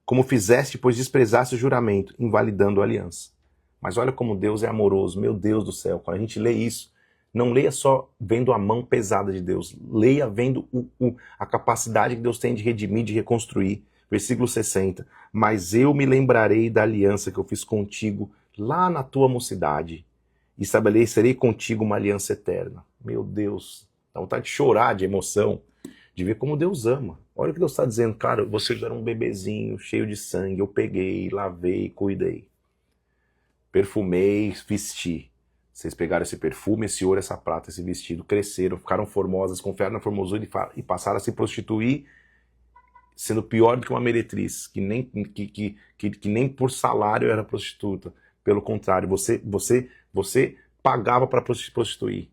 como fizeste, pois desprezaste o juramento, invalidando a aliança. Mas olha como Deus é amoroso, meu Deus do céu, quando a gente lê isso, não leia só vendo a mão pesada de Deus. Leia vendo a capacidade que Deus tem de redimir, de reconstruir. Versículo 60. Mas eu me lembrarei da aliança que eu fiz contigo lá na tua mocidade. E estabelecerei contigo uma aliança eterna. Meu Deus, dá vontade de chorar de emoção, de ver como Deus ama. Olha o que Deus está dizendo. Cara, vocês eram um bebezinho cheio de sangue. Eu peguei, lavei, cuidei. Perfumei, vesti. Vocês pegaram esse perfume, esse ouro, essa prata, esse vestido, cresceram, ficaram formosas, confiaram na formosura e passaram a se prostituir, sendo pior do que uma meretriz, que nem por salário era prostituta. Pelo contrário, você pagava para se prostituir.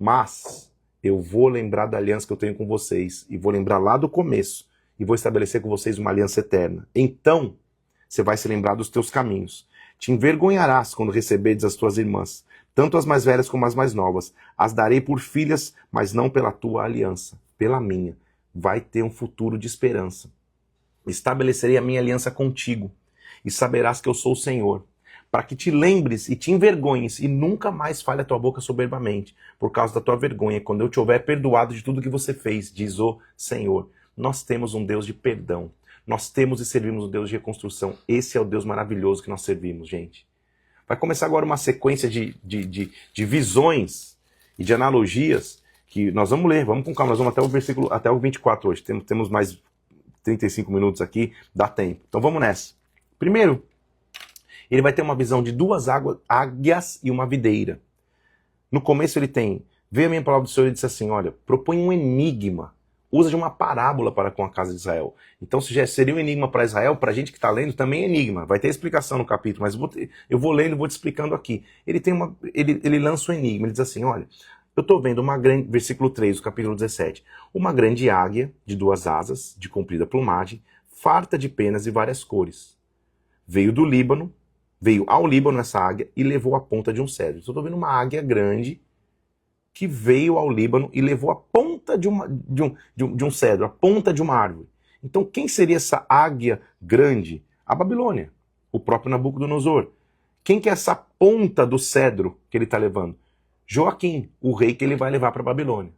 Mas eu vou lembrar da aliança que eu tenho com vocês, e vou lembrar lá do começo, e vou estabelecer com vocês uma aliança eterna. Então, você vai se lembrar dos teus caminhos. Te envergonharás quando receberdes as tuas irmãs, tanto as mais velhas como as mais novas. As darei por filhas, mas não pela tua aliança, pela minha. Vai ter um futuro de esperança. Estabelecerei a minha aliança contigo, e saberás que eu sou o Senhor, para que te lembres e te envergonhes, e nunca mais fale a tua boca soberbamente, por causa da tua vergonha, quando eu te houver perdoado de tudo que você fez, diz o Senhor. Nós temos um Deus de perdão. Nós temos e servimos um Deus de reconstrução. Esse é o Deus maravilhoso que nós servimos, gente. Vai começar agora uma sequência de visões e de analogias que nós vamos ler. Vamos com calma, nós vamos até o 24 hoje. Temos mais 35 minutos aqui, dá tempo. Então vamos nessa. Primeiro, ele vai ter uma visão de duas águias e uma videira. No começo ele tem, veio a minha palavra do Senhor e disse assim, olha, propõe um enigma. Usa de uma parábola para com a casa de Israel. Então, se já seria um enigma para Israel, para a gente que está lendo, também é enigma. Vai ter explicação no capítulo, mas eu vou lendo e vou te explicando aqui. Ele lança um enigma, ele diz assim, olha, eu estou vendo uma grande, versículo 3 do capítulo 17, uma grande águia de duas asas, de comprida plumagem, farta de penas e várias cores. Veio ao Líbano essa águia e levou a ponta de um cedro. Então, eu estou vendo uma águia grande, que veio ao Líbano e levou a ponta de um cedro, a ponta de uma árvore. Então quem seria essa águia grande? A Babilônia, o próprio Nabucodonosor. Quem que é essa ponta do cedro que ele está levando? Joaquim, o rei que ele vai levar para a Babilônia.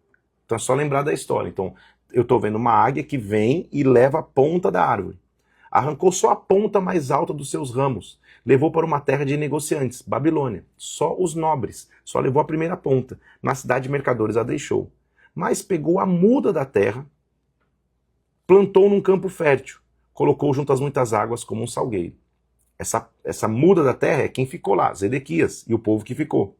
Então é só lembrar da história. Então eu estou vendo uma águia que vem e leva a ponta da árvore. Arrancou só a ponta mais alta dos seus ramos. Levou para uma terra de negociantes, Babilônia. Só os nobres. Só levou a primeira ponta. Na cidade de mercadores a deixou. Mas pegou a muda da terra, plantou num campo fértil. Colocou junto às muitas águas como um salgueiro. Essa muda da terra é quem ficou lá, Zedequias, e o povo que ficou.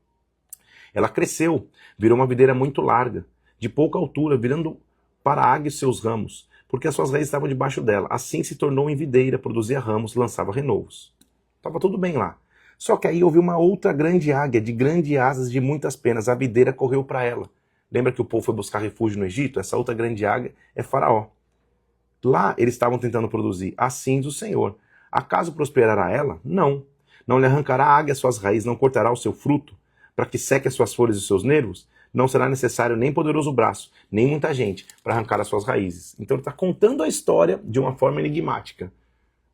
Ela cresceu, virou uma videira muito larga, de pouca altura, virando para a águia os seus ramos, porque as suas raízes estavam debaixo dela. Assim se tornou em videira, produzia ramos, lançava renovos. Estava tudo bem lá. Só que aí houve uma outra grande águia, de grandes asas, de muitas penas. A videira correu para ela. Lembra que o povo foi buscar refúgio no Egito? Essa outra grande águia é Faraó. Lá eles estavam tentando produzir. Assim diz o Senhor. Acaso prosperará ela? Não. Não lhe arrancará a águia suas raízes, não cortará o seu fruto, para que seque as suas folhas e os seus nervos? Não será necessário nem poderoso braço, nem muita gente, para arrancar as suas raízes. Então ele está contando a história de uma forma enigmática.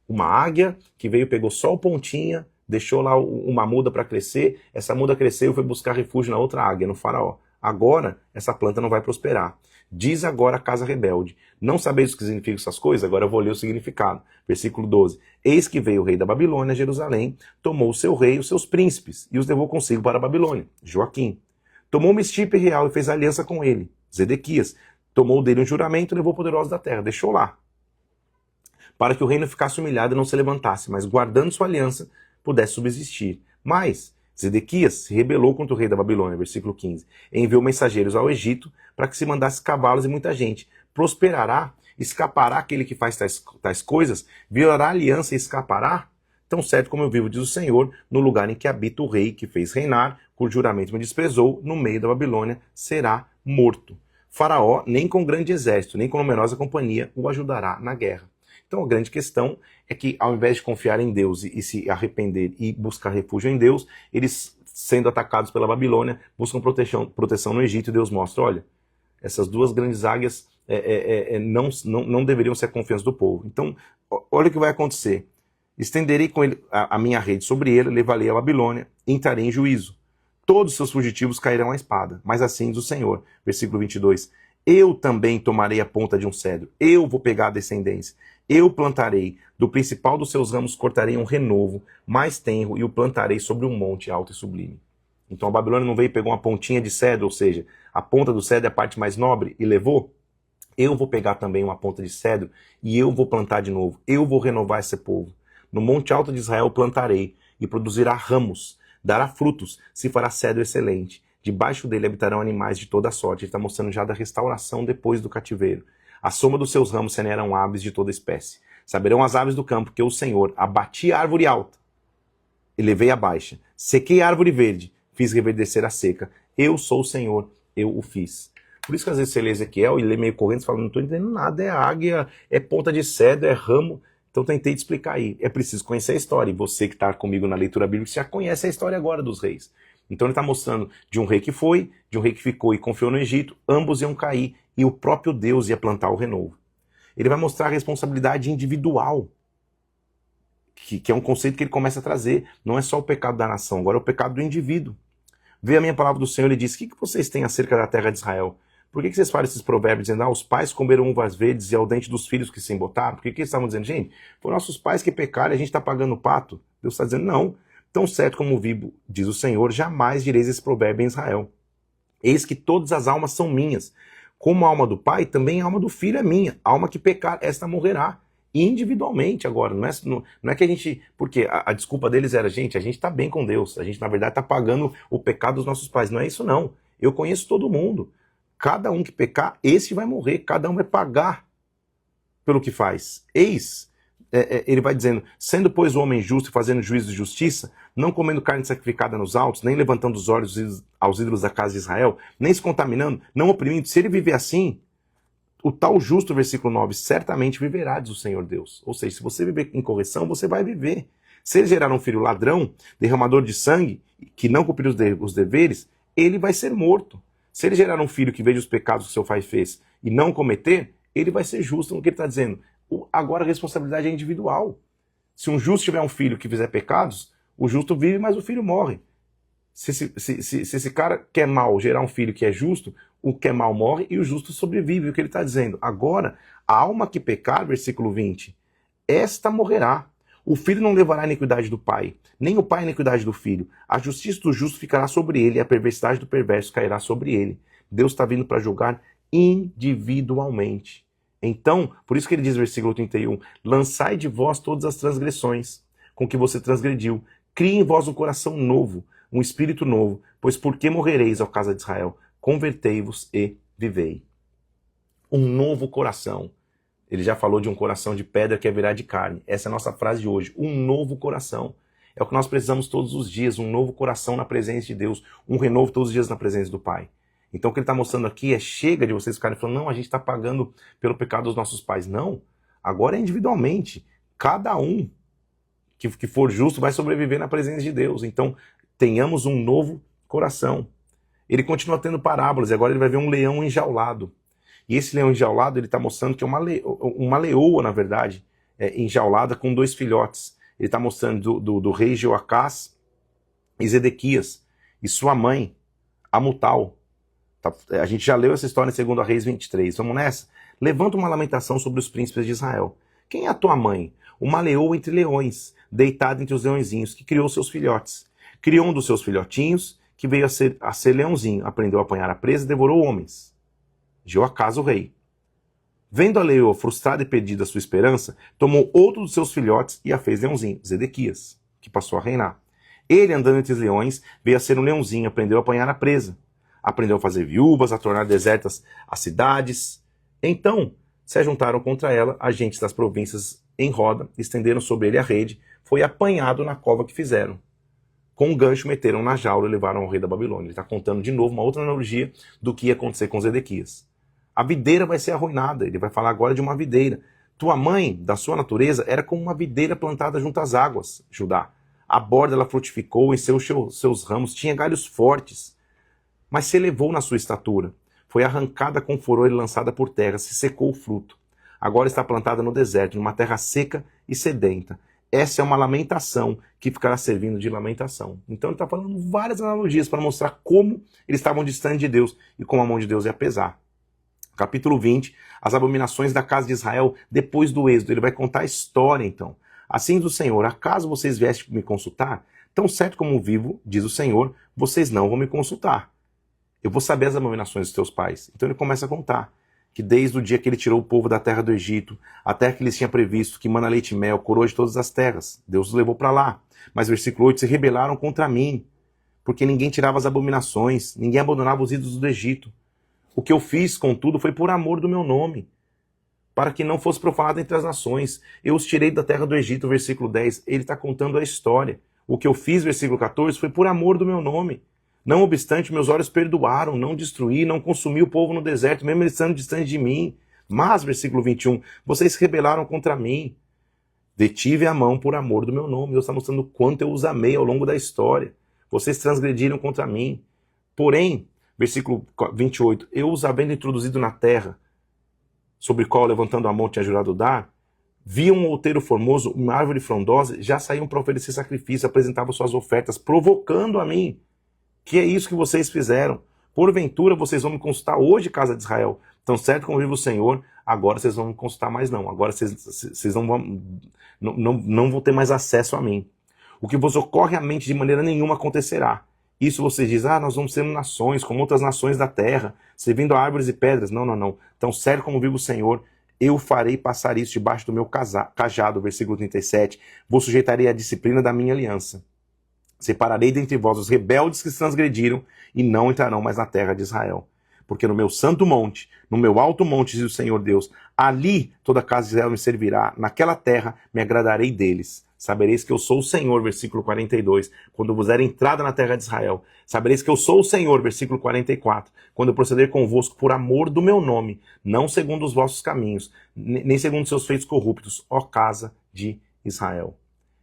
Uma águia que veio, pegou só o pontinha, deixou lá uma muda para crescer, essa muda cresceu e foi buscar refúgio na outra águia, no Faraó. Agora, essa planta não vai prosperar. Diz agora a casa rebelde. Não sabeis o que significam essas coisas? Agora eu vou ler o significado. Versículo 12. Eis que veio o rei da Babilônia a Jerusalém, tomou o seu rei e os seus príncipes, e os levou consigo para a Babilônia. Joaquim. Tomou uma estipe real e fez aliança com ele. Zedequias. Tomou dele um juramento e levou poderosos da terra. Deixou lá. Para que o reino ficasse humilhado e não se levantasse, mas guardando sua aliança, pudesse subsistir. Mas Zedequias se rebelou contra o rei da Babilônia, versículo 15. Enviou mensageiros ao Egito para que se mandasse cavalos e muita gente. Prosperará? Escapará aquele que faz tais coisas? Violará a aliança e escapará? Tão certo como eu vivo, diz o Senhor, no lugar em que habita o rei que fez reinar, cujo juramento me desprezou, no meio da Babilônia, será morto. Faraó, nem com grande exército, nem com numerosa companhia, o ajudará na guerra. Então a grande questão é que, ao invés de confiar em Deus e se arrepender e buscar refúgio em Deus, eles, sendo atacados pela Babilônia, buscam proteção no Egito, e Deus mostra, olha, essas duas grandes águias não deveriam ser a confiança do povo. Então, olha o que vai acontecer. Estenderei com ele a minha rede sobre ele, levá-lo à Babilônia, e entrarei em juízo. Todos os seus fugitivos cairão à espada, mas assim diz o Senhor. Versículo 22. Eu também tomarei a ponta de um cedro, eu vou pegar a descendência. Eu plantarei, do principal dos seus ramos cortarei um renovo, mais tenro, e o plantarei sobre um monte alto e sublime. Então a Babilônia não veio e pegou uma pontinha de cedro, ou seja, a ponta do cedro é a parte mais nobre, e levou? Eu vou pegar também uma ponta de cedro, e eu vou plantar de novo, eu vou renovar esse povo. No monte alto de Israel plantarei, e produzirá ramos, dará frutos, se fará cedro excelente. Debaixo dele habitarão animais de toda sorte. Ele está mostrando já da restauração depois do cativeiro. A soma dos seus ramos semearão aves de toda espécie. Saberão as aves do campo que eu, o Senhor, abati a árvore alta e levei a baixa. Sequei a árvore verde, fiz reverdecer a seca. Eu sou o Senhor, eu o fiz. Por isso que às vezes você lê Ezequiel e lê meio correndo e fala, não estou entendendo nada, é águia, é ponta de cedro, é ramo. Então tentei te explicar aí. É preciso conhecer a história. E você que está comigo na leitura bíblica já conhece a história agora dos reis. Então ele está mostrando de um rei que foi, de um rei que ficou e confiou no Egito, ambos iam cair e o próprio Deus ia plantar o renovo. Ele vai mostrar a responsabilidade individual, que é um conceito que ele começa a trazer. Não é só o pecado da nação, agora é o pecado do indivíduo. Vê a minha palavra do Senhor e diz, o que vocês têm acerca da terra de Israel? Por que vocês falam esses provérbios dizendo, os pais comeram uvas verdes e ao dente dos filhos que se embotaram? Por que eles estavam dizendo, gente, foram nossos pais que pecaram e a gente está pagando o pato? Deus está dizendo, não. Tão certo como vivo, diz o Senhor, jamais direis esse provérbio em Israel. Eis que todas as almas são minhas. Como a alma do pai, também a alma do filho é minha. A alma que pecar, esta morrerá. Individualmente agora. Não é que a gente... Porque a desculpa deles era, gente, a gente está bem com Deus. A gente, na verdade, está pagando o pecado dos nossos pais. Não é isso, não. Eu conheço todo mundo. Cada um que pecar, esse vai morrer. Cada um vai pagar pelo que faz. Eis... ele vai dizendo, sendo pois o homem justo e fazendo juízo de justiça, não comendo carne sacrificada nos altos, nem levantando os olhos aos ídolos da casa de Israel, nem se contaminando, não oprimindo, se ele viver assim, o tal justo, versículo 9, certamente viverá, diz o Senhor Deus. Ou seja, se você viver em correção, você vai viver. Se ele gerar um filho ladrão, derramador de sangue, que não cumprir os deveres, ele vai ser morto. Se ele gerar um filho que veja os pecados que seu pai fez e não cometer, ele vai ser justo no que ele está dizendo. Agora a responsabilidade é individual. Se um justo tiver um filho que fizer pecados, o justo vive, mas o filho morre. Se esse cara que é mau gerar um filho que é justo, o que é mal morre e o justo sobrevive. O que ele está dizendo? Agora, a alma que pecar, versículo 20, esta morrerá. O filho não levará a iniquidade do pai, nem o pai a iniquidade do filho. A justiça do justo ficará sobre ele, e a perversidade do perverso cairá sobre ele. Deus está vindo para julgar individualmente. Então, por isso que ele diz, versículo 31, lançai de vós todas as transgressões com que você transgrediu. Crie em vós um coração novo, um espírito novo, pois por que morrereis, ó casa de Israel? Convertei-vos e vivei. Um novo coração. Ele já falou de um coração de pedra que é virar de carne. Essa é a nossa frase de hoje. Um novo coração. É o que nós precisamos todos os dias. Um novo coração na presença de Deus. Um renovo todos os dias na presença do Pai. Então o que ele está mostrando aqui é chega de vocês ficarem falando, não, a gente está pagando pelo pecado dos nossos pais. Não. Agora é individualmente. Cada um que for justo vai sobreviver na presença de Deus. Então tenhamos um novo coração. Ele continua tendo parábolas. E agora ele vai ver um leão enjaulado. E esse leão enjaulado, ele está mostrando que é uma leoa, na verdade, enjaulada com 2 filhotes. Ele está mostrando do rei Jeoacás e Zedequias, e sua mãe, Amutal. A gente já leu essa história em 2 Reis 23. Vamos nessa? Levanta uma lamentação sobre os príncipes de Israel. Quem é a tua mãe? Uma leoa entre leões, deitada entre os leõezinhos, que criou seus filhotes. Criou um dos seus filhotinhos, que veio a ser leãozinho, aprendeu a apanhar a presa e devorou homens. Jeoacás, o rei. Vendo a leoa frustrada e perdida a sua esperança, tomou outro dos seus filhotes e a fez leãozinho, Zedequias, que passou a reinar. Ele, andando entre os leões, veio a ser um leãozinho, aprendeu a apanhar a presa. Aprendeu a fazer viúvas, a tornar desertas as cidades. Então, se ajuntaram contra ela agentes das províncias em roda, estenderam sobre ele a rede, foi apanhado na cova que fizeram. Com um gancho meteram na jaula e levaram ao rei da Babilônia. Ele está contando de novo uma outra analogia do que ia acontecer com Zedequias. A videira vai ser arruinada. Ele vai falar agora de uma videira. Tua mãe, da sua natureza, era como uma videira plantada junto às águas, Judá. A borda ela frutificou em seus ramos, tinha galhos fortes. Mas se elevou na sua estatura. Foi arrancada com furor e lançada por terra, se secou o fruto. Agora está plantada no deserto, numa terra seca e sedenta. Essa é uma lamentação que ficará servindo de lamentação. Então ele está falando várias analogias para mostrar como eles estavam distantes de Deus e como a mão de Deus ia pesar. Capítulo 20, as abominações da casa de Israel depois do êxodo. Ele vai contar a história então. Assim diz o Senhor, acaso vocês viessem me consultar? Tão certo como vivo, diz o Senhor, vocês não vão me consultar. Eu vou saber as abominações dos teus pais. Então ele começa a contar que desde o dia que ele tirou o povo da terra do Egito, a terra que eles tinham previsto, que mana leite e mel, coroa de todas as terras, Deus os levou para lá. Mas versículo 8, se rebelaram contra mim, porque ninguém tirava as abominações, ninguém abandonava os ídolos do Egito. O que eu fiz, contudo, foi por amor do meu nome, para que não fosse profanado entre as nações. Eu os tirei da terra do Egito, versículo 10, ele está contando a história. O que eu fiz, versículo 14, foi por amor do meu nome. Não obstante, meus olhos perdoaram, não destruí, não consumi o povo no deserto, mesmo eles estando distantes de mim. Mas, versículo 21, vocês se rebelaram contra mim. Detive a mão por amor do meu nome. Deus está mostrando o quanto eu os amei ao longo da história. Vocês transgrediram contra mim. Porém, versículo 28, eu os havendo introduzido na terra, sobre qual, levantando a mão, tinha jurado dar, viam um outeiro formoso, uma árvore frondosa, já saíam para oferecer sacrifício, apresentavam suas ofertas, provocando a mim. Que é isso que vocês fizeram. Porventura vocês vão me consultar hoje, casa de Israel. Tão certo como vive o Senhor, agora vocês vão me consultar mais não. Agora vocês não vão ter mais acesso a mim. O que vos ocorre à mente de maneira nenhuma acontecerá. Isso vocês dizem, nós vamos ser nações, como outras nações da terra, servindo a árvores e pedras. Não. Tão certo como vive o Senhor, eu farei passar isso debaixo do meu cajado, versículo 37. Vos sujeitarei à disciplina da minha aliança. Separarei dentre vós os rebeldes que se transgrediram e não entrarão mais na terra de Israel. Porque no meu santo monte, no meu alto monte, diz o Senhor Deus, ali toda a casa de Israel me servirá, naquela terra me agradarei deles. Sabereis que eu sou o Senhor, versículo 42, quando vos der entrada na terra de Israel. Sabereis que eu sou o Senhor, versículo 44, quando eu proceder convosco por amor do meu nome, não segundo os vossos caminhos, nem segundo os seus feitos corruptos, ó casa de Israel.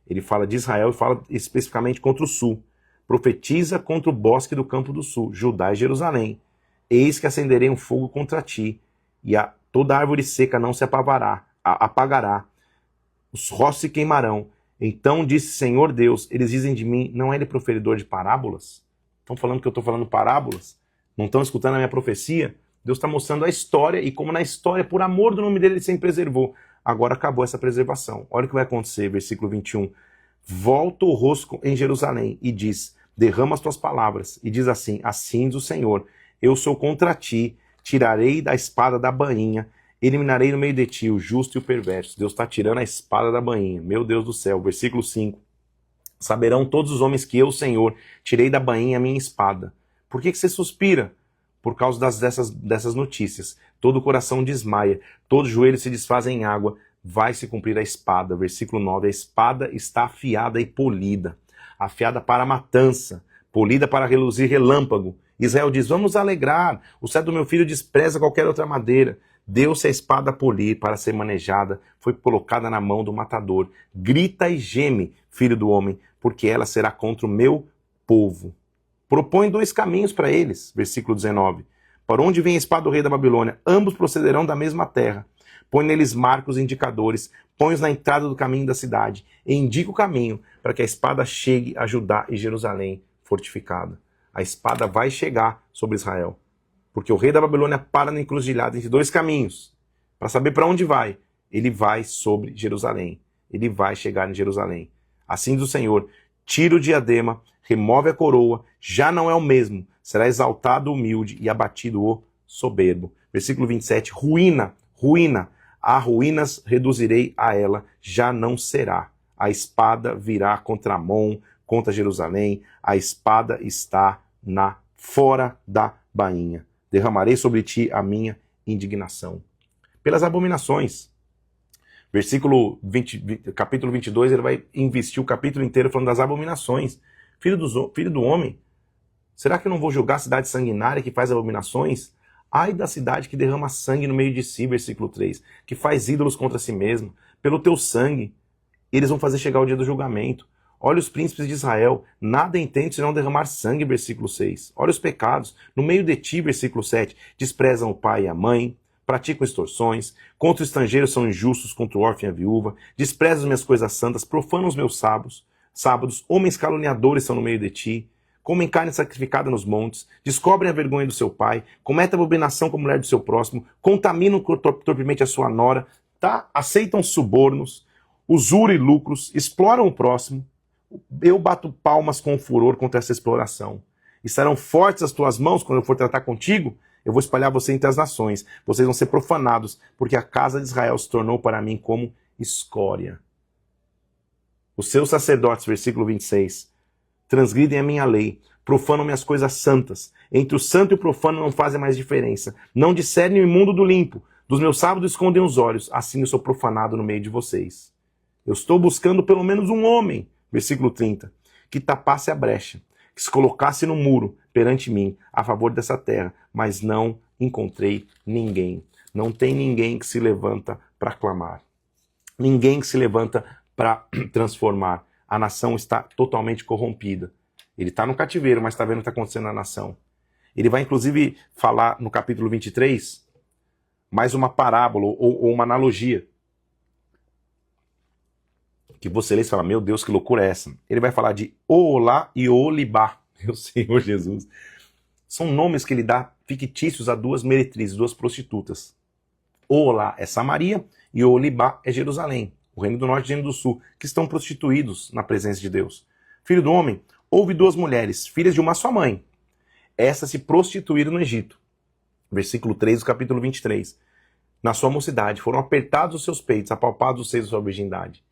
Ele fala de Israel e fala especificamente contra o sul. Profetiza contra o bosque do campo do sul, Judá e Jerusalém. Eis que acenderei um fogo contra ti, e toda árvore seca não se apagará. Os roços se queimarão. Então disse Senhor Deus, eles dizem de mim, não é ele proferidor de parábolas? Estão falando que eu estou falando parábolas? Não estão escutando a minha profecia? Deus está mostrando a história e como na história, por amor do nome dele, ele sempre preservou. Agora acabou essa preservação. Olha o que vai acontecer, versículo 21. Volta o rosto em Jerusalém e diz, derrama as tuas palavras. E diz assim, assim diz o Senhor, eu sou contra ti, tirarei da espada da bainha, eliminarei no meio de ti o justo e o perverso. Deus está tirando a espada da bainha. Meu Deus do céu. Versículo 5. Saberão todos os homens que eu, Senhor, tirei da bainha a minha espada. Por que você suspira? Por causa dessas notícias. Todo o coração desmaia, todo joelho se desfaz em água, vai se cumprir a espada. Versículo 9, a espada está afiada e polida, afiada para a matança, polida para reluzir relâmpago. Israel diz, vamos nos alegrar, o cetro do meu filho despreza qualquer outra madeira. Deu-se a espada a polir para ser manejada, foi colocada na mão do matador. Grita e geme, filho do homem, porque ela será contra o meu povo. Propõe 2 caminhos para eles, versículo 19. Para onde vem a espada do rei da Babilônia? Ambos procederão da mesma terra. Põe neles marcos e indicadores, põe-os na entrada do caminho da cidade, e indica o caminho para que a espada chegue a Judá e Jerusalém fortificada. A espada vai chegar sobre Israel, porque o rei da Babilônia para na encruzilhada entre 2 caminhos. Para saber para onde vai, ele vai sobre Jerusalém. Ele vai chegar em Jerusalém. Assim diz o Senhor, tira o diadema, remove a coroa, já não é o mesmo, será exaltado o humilde e abatido o soberbo. Versículo 27, ruína, a ruínas reduzirei a ela, já não será. A espada virá contra Amon, contra Jerusalém, a espada está fora da bainha. Derramarei sobre ti a minha indignação. Pelas abominações. Capítulo 22, ele vai investir o capítulo inteiro falando das abominações. Filho do homem, será que eu não vou julgar a cidade sanguinária que faz abominações? Ai da cidade que derrama sangue no meio de si, versículo 3, que faz ídolos contra si mesmo. Pelo teu sangue, eles vão fazer chegar o dia do julgamento. Olha os príncipes de Israel, nada entende senão derramar sangue, versículo 6. Olha os pecados, no meio de ti, versículo 7, desprezam o pai e a mãe, praticam extorsões, contra o estrangeiro são injustos, contra o órfão e a viúva, desprezam as minhas coisas santas, profanam os meus sábados, homens caluniadores são no meio de ti, comem carne sacrificada nos montes, descobrem a vergonha do seu pai, cometem abominação com a mulher do seu próximo, contaminam torpemente a sua nora, aceitam subornos, usura e lucros, exploram o próximo. Eu bato palmas com furor contra essa exploração. Estarão fortes as tuas mãos quando eu for tratar contigo? Eu vou espalhar você entre as nações. Vocês vão ser profanados, porque a casa de Israel se tornou para mim como escória. Os seus sacerdotes, versículo 26, transgridem a minha lei, profanam minhas coisas santas. Entre o santo e o profano não fazem mais diferença. Não discernem o imundo do limpo. Dos meus sábados escondem os olhos. Assim eu sou profanado no meio de vocês. Eu estou buscando pelo menos um homem, versículo 30, que tapasse a brecha, que se colocasse no muro perante mim, a favor dessa terra, mas não encontrei ninguém. Não tem ninguém que se levanta para clamar. Ninguém que se levanta para transformar. A nação está totalmente corrompida. Ele está no cativeiro, mas está vendo o que está acontecendo na nação. Ele vai inclusive falar no capítulo 23, mais uma parábola ou uma analogia. Que você lê e fala, meu Deus, que loucura é essa? Ele vai falar de Oolá e Oolibá, meu Senhor Jesus. São nomes que ele dá fictícios a 2 meretrizes, 2 prostitutas. Oolá é Samaria e Oolibá é Jerusalém, o reino do norte e o reino do sul, que estão prostituídos na presença de Deus. Filho do homem, houve 2 mulheres, filhas de uma só mãe. Essas se prostituíram no Egito. Versículo 3 do capítulo 23. Na sua mocidade foram apertados os seus peitos, apalpados os seios da sua virgindade.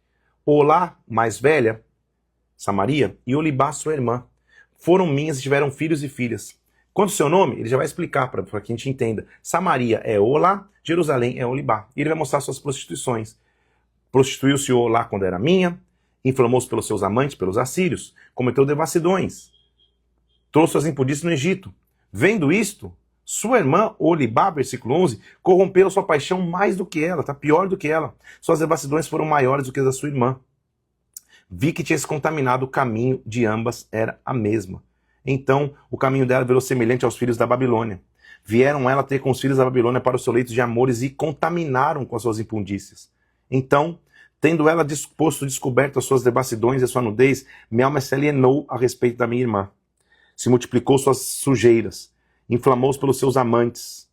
Olá, mais velha, Samaria, e Olibá, sua irmã, foram minhas e tiveram filhos e filhas. Quanto ao seu nome, ele já vai explicar para que a gente entenda. Samaria é Olá, Jerusalém é Olibá. E ele vai mostrar suas prostituições. Prostituiu-se Olá quando era minha, inflamou-se pelos seus amantes, pelos assírios, cometeu devassidões, trouxe as impudícias no Egito. Vendo isto, sua irmã, Olibá, versículo 11, corrompeu sua paixão mais do que ela, está pior do que ela. Suas devassidões foram maiores do que as da sua irmã. Vi que tinha se contaminado, o caminho de ambas era a mesma. Então, o caminho dela virou semelhante aos filhos da Babilônia. Vieram ela ter com os filhos da Babilônia para o seu leito de amores e contaminaram com as suas impundícias. Então, tendo ela descoberto as suas devassidões e a sua nudez, minha alma se alienou a respeito da minha irmã. Se multiplicou suas sujeiras. inflamou-os pelos seus amantes,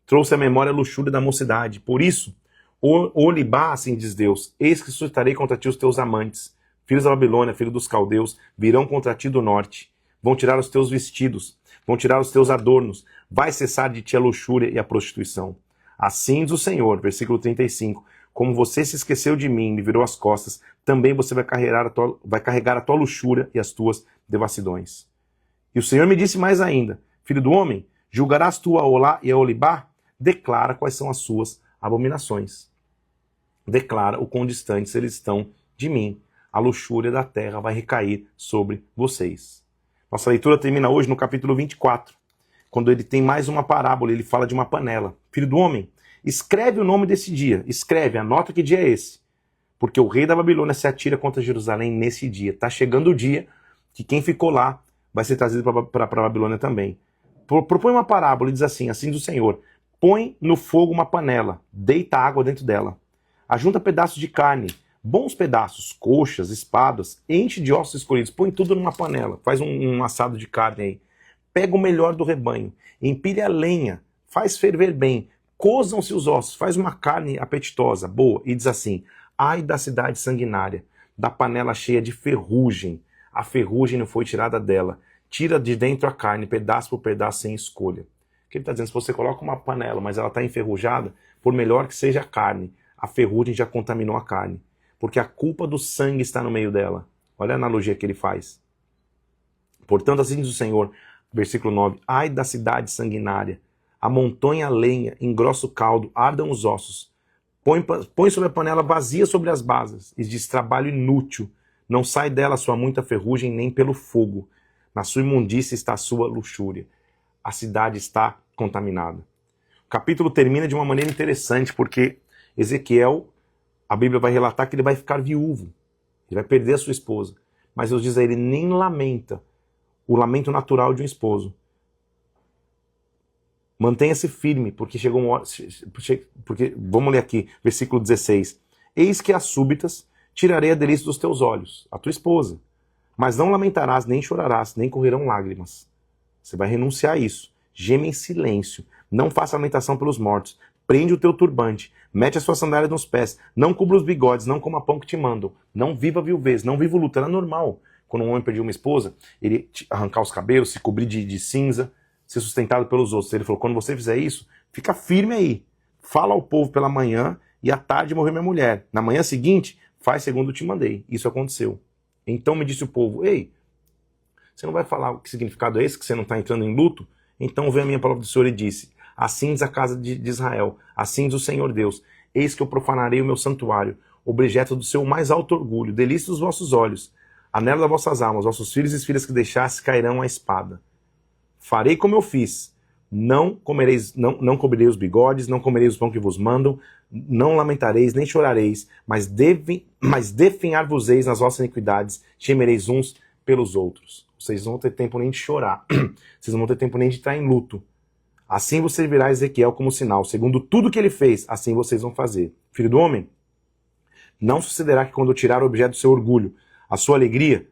trouxe à memória a luxúria da mocidade. Por isso, Olibá, assim diz Deus, eis que suscitarei contra ti os teus amantes, filhos da Babilônia, filhos dos caldeus, virão contra ti do norte, vão tirar os teus vestidos, vão tirar os teus adornos, vai cessar de ti a luxúria e a prostituição. Assim diz o Senhor, versículo 35, como você se esqueceu de mim e me virou as costas, também você vai carregar a tua luxúria e as tuas devassidões. E o Senhor me disse mais ainda, filho do homem, julgarás tu a Olá e a Olibá? Declara quais são as suas abominações. Declara o quão distantes eles estão de mim. A luxúria da terra vai recair sobre vocês. Nossa leitura termina hoje no capítulo 24, quando ele tem mais uma parábola, ele fala de uma panela. Filho do homem, escreve o nome desse dia, escreve, anota que dia é esse, porque o rei da Babilônia se atira contra Jerusalém nesse dia. Está chegando o dia que quem ficou lá vai ser trazido para a Babilônia também. Propõe uma parábola e diz assim, assim diz o Senhor, põe no fogo uma panela, deita água dentro dela, ajunta pedaços de carne, bons pedaços, coxas, espadas, enche de ossos escolhidos, põe tudo numa panela, faz um assado de carne aí, pega o melhor do rebanho, empilha a lenha, faz ferver bem, cozam-se os ossos, faz uma carne apetitosa, boa, e diz assim, ai da cidade sanguinária, da panela cheia de ferrugem, a ferrugem não foi tirada dela, tira de dentro a carne, pedaço por pedaço, sem escolha. O que ele está dizendo? Se você coloca uma panela, mas ela está enferrujada, por melhor que seja a carne, a ferrugem já contaminou a carne. Porque a culpa do sangue está no meio dela. Olha a analogia que ele faz. Portanto, assim diz o Senhor, versículo 9, ai da cidade sanguinária, amontoe a lenha, engrossa o caldo, ardam os ossos, põe sobre a panela vazia sobre as brasas, e diz trabalho inútil, não sai dela sua muita ferrugem nem pelo fogo, na sua imundícia está a sua luxúria. A cidade está contaminada. O capítulo termina de uma maneira interessante, porque Ezequiel, a Bíblia vai relatar que ele vai ficar viúvo, ele vai perder a sua esposa. Mas Deus diz a ele, nem lamenta o lamento natural de um esposo. Mantenha-se firme, porque chegou uma hora... vamos ler aqui, versículo 16. Eis que as súbitas tirarei a delícia dos teus olhos, a tua esposa. Mas não lamentarás, nem chorarás, nem correrão lágrimas. Você vai renunciar a isso. Geme em silêncio. Não faça lamentação pelos mortos. Prende o teu turbante. Mete as suas sandálias nos pés. Não cubra os bigodes. Não coma pão que te mandam. Não viva viuvez. Não viva luta. Era normal. Quando um homem perdia uma esposa, ele arrancar os cabelos, se cobrir de cinza, ser sustentado pelos outros. Ele falou, quando você fizer isso, fica firme aí. Fala ao povo pela manhã e à tarde morreu minha mulher. Na manhã seguinte, faz segundo eu te mandei. Isso aconteceu. Então me disse o povo, ei, você não vai falar o que significado é esse, que você não está entrando em luto? Então veio a minha palavra do Senhor e disse, assim diz a casa de Israel, assim diz o Senhor Deus, eis que eu profanarei o meu santuário, objeto do seu mais alto orgulho, delícia dos vossos olhos, anelo das vossas almas, vossos filhos e filhas que deixaste cairão à espada. Farei como eu fiz, não cobrirei os bigodes, não comerei os pão que vos mandam, não lamentareis, nem chorareis, mas definhar-vos-eis nas vossas iniquidades, gemereis uns pelos outros. Vocês não vão ter tempo nem de chorar, vocês não vão ter tempo nem de estar em luto. Assim você virá Ezequiel como sinal, segundo tudo que ele fez, assim vocês vão fazer. Filho do homem, não sucederá que quando eu tirar o objeto do seu orgulho, a sua alegria,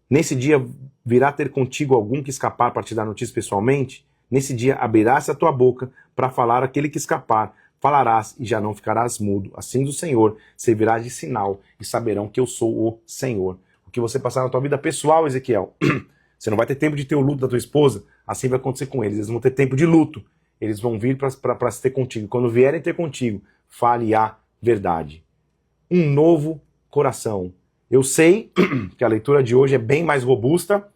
nesse dia virá ter contigo algum que escapar para te dar notícia pessoalmente? Nesse dia abrirás a tua boca para falar aquele que escapar, falarás e já não ficarás mudo. Assim do Senhor servirás de sinal e saberão que eu sou o Senhor. O que você passar na tua vida pessoal, Ezequiel, você não vai ter tempo de ter o luto da tua esposa, assim vai acontecer com eles. Eles vão ter tempo de luto. Eles vão vir para se ter contigo. Quando vierem ter contigo, fale a verdade. Um novo coração. Eu sei que a leitura de hoje é bem mais robusta.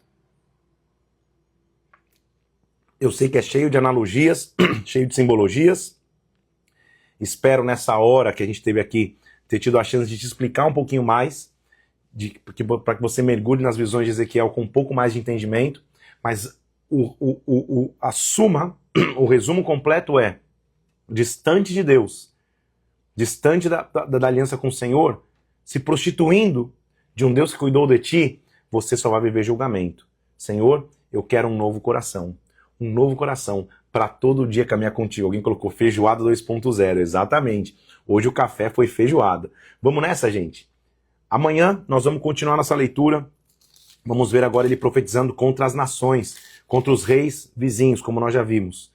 Eu sei que é cheio de analogias, cheio de simbologias. Espero nessa hora que a gente teve aqui ter tido a chance de te explicar um pouquinho mais, para que você mergulhe nas visões de Ezequiel com um pouco mais de entendimento. Mas a suma, o resumo completo é: distante de Deus, distante da aliança com o Senhor, se prostituindo de um Deus que cuidou de ti, você só vai viver julgamento. Senhor, eu quero um novo coração. Um novo coração para todo dia caminhar contigo. Alguém colocou feijoada 2.0. Exatamente. Hoje o café foi feijoada. Vamos nessa, gente? Amanhã nós vamos continuar nossa leitura. Vamos ver agora ele profetizando contra as nações. contra os reis vizinhos, como nós já vimos.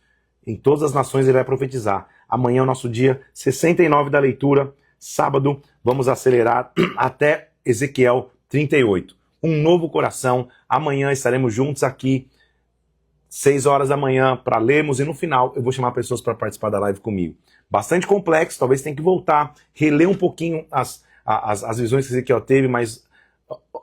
Em todas as nações ele vai profetizar. Amanhã é o nosso dia 69 da leitura. Sábado vamos acelerar até Ezequiel 38. Um novo coração. Amanhã estaremos juntos aqui, 6 horas da manhã, para lermos. E no final eu vou chamar pessoas para participar da live comigo. Bastante complexo, talvez tenha que voltar, reler um pouquinho as visões que Ezequiel teve, mas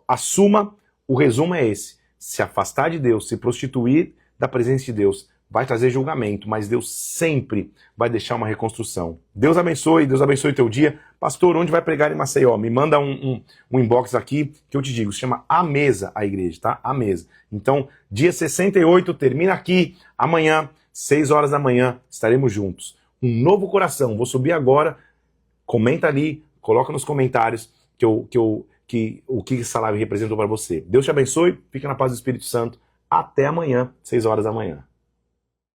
assuma, o resumo é esse. Se afastar de Deus, se prostituir da presença de Deus, vai trazer julgamento, mas Deus sempre vai deixar uma reconstrução. Deus abençoe o teu dia. Pastor, onde vai pregar em Maceió? Me manda um inbox aqui que eu te digo. Se chama A Mesa a igreja, tá? A Mesa. Então, dia 68 termina aqui. Amanhã, 6 horas da manhã, estaremos juntos. Um novo coração. Vou subir agora. Comenta ali, coloca nos comentários o que essa live representou para você. Deus te abençoe. Fica na paz do Espírito Santo. Até amanhã, 6 horas da manhã.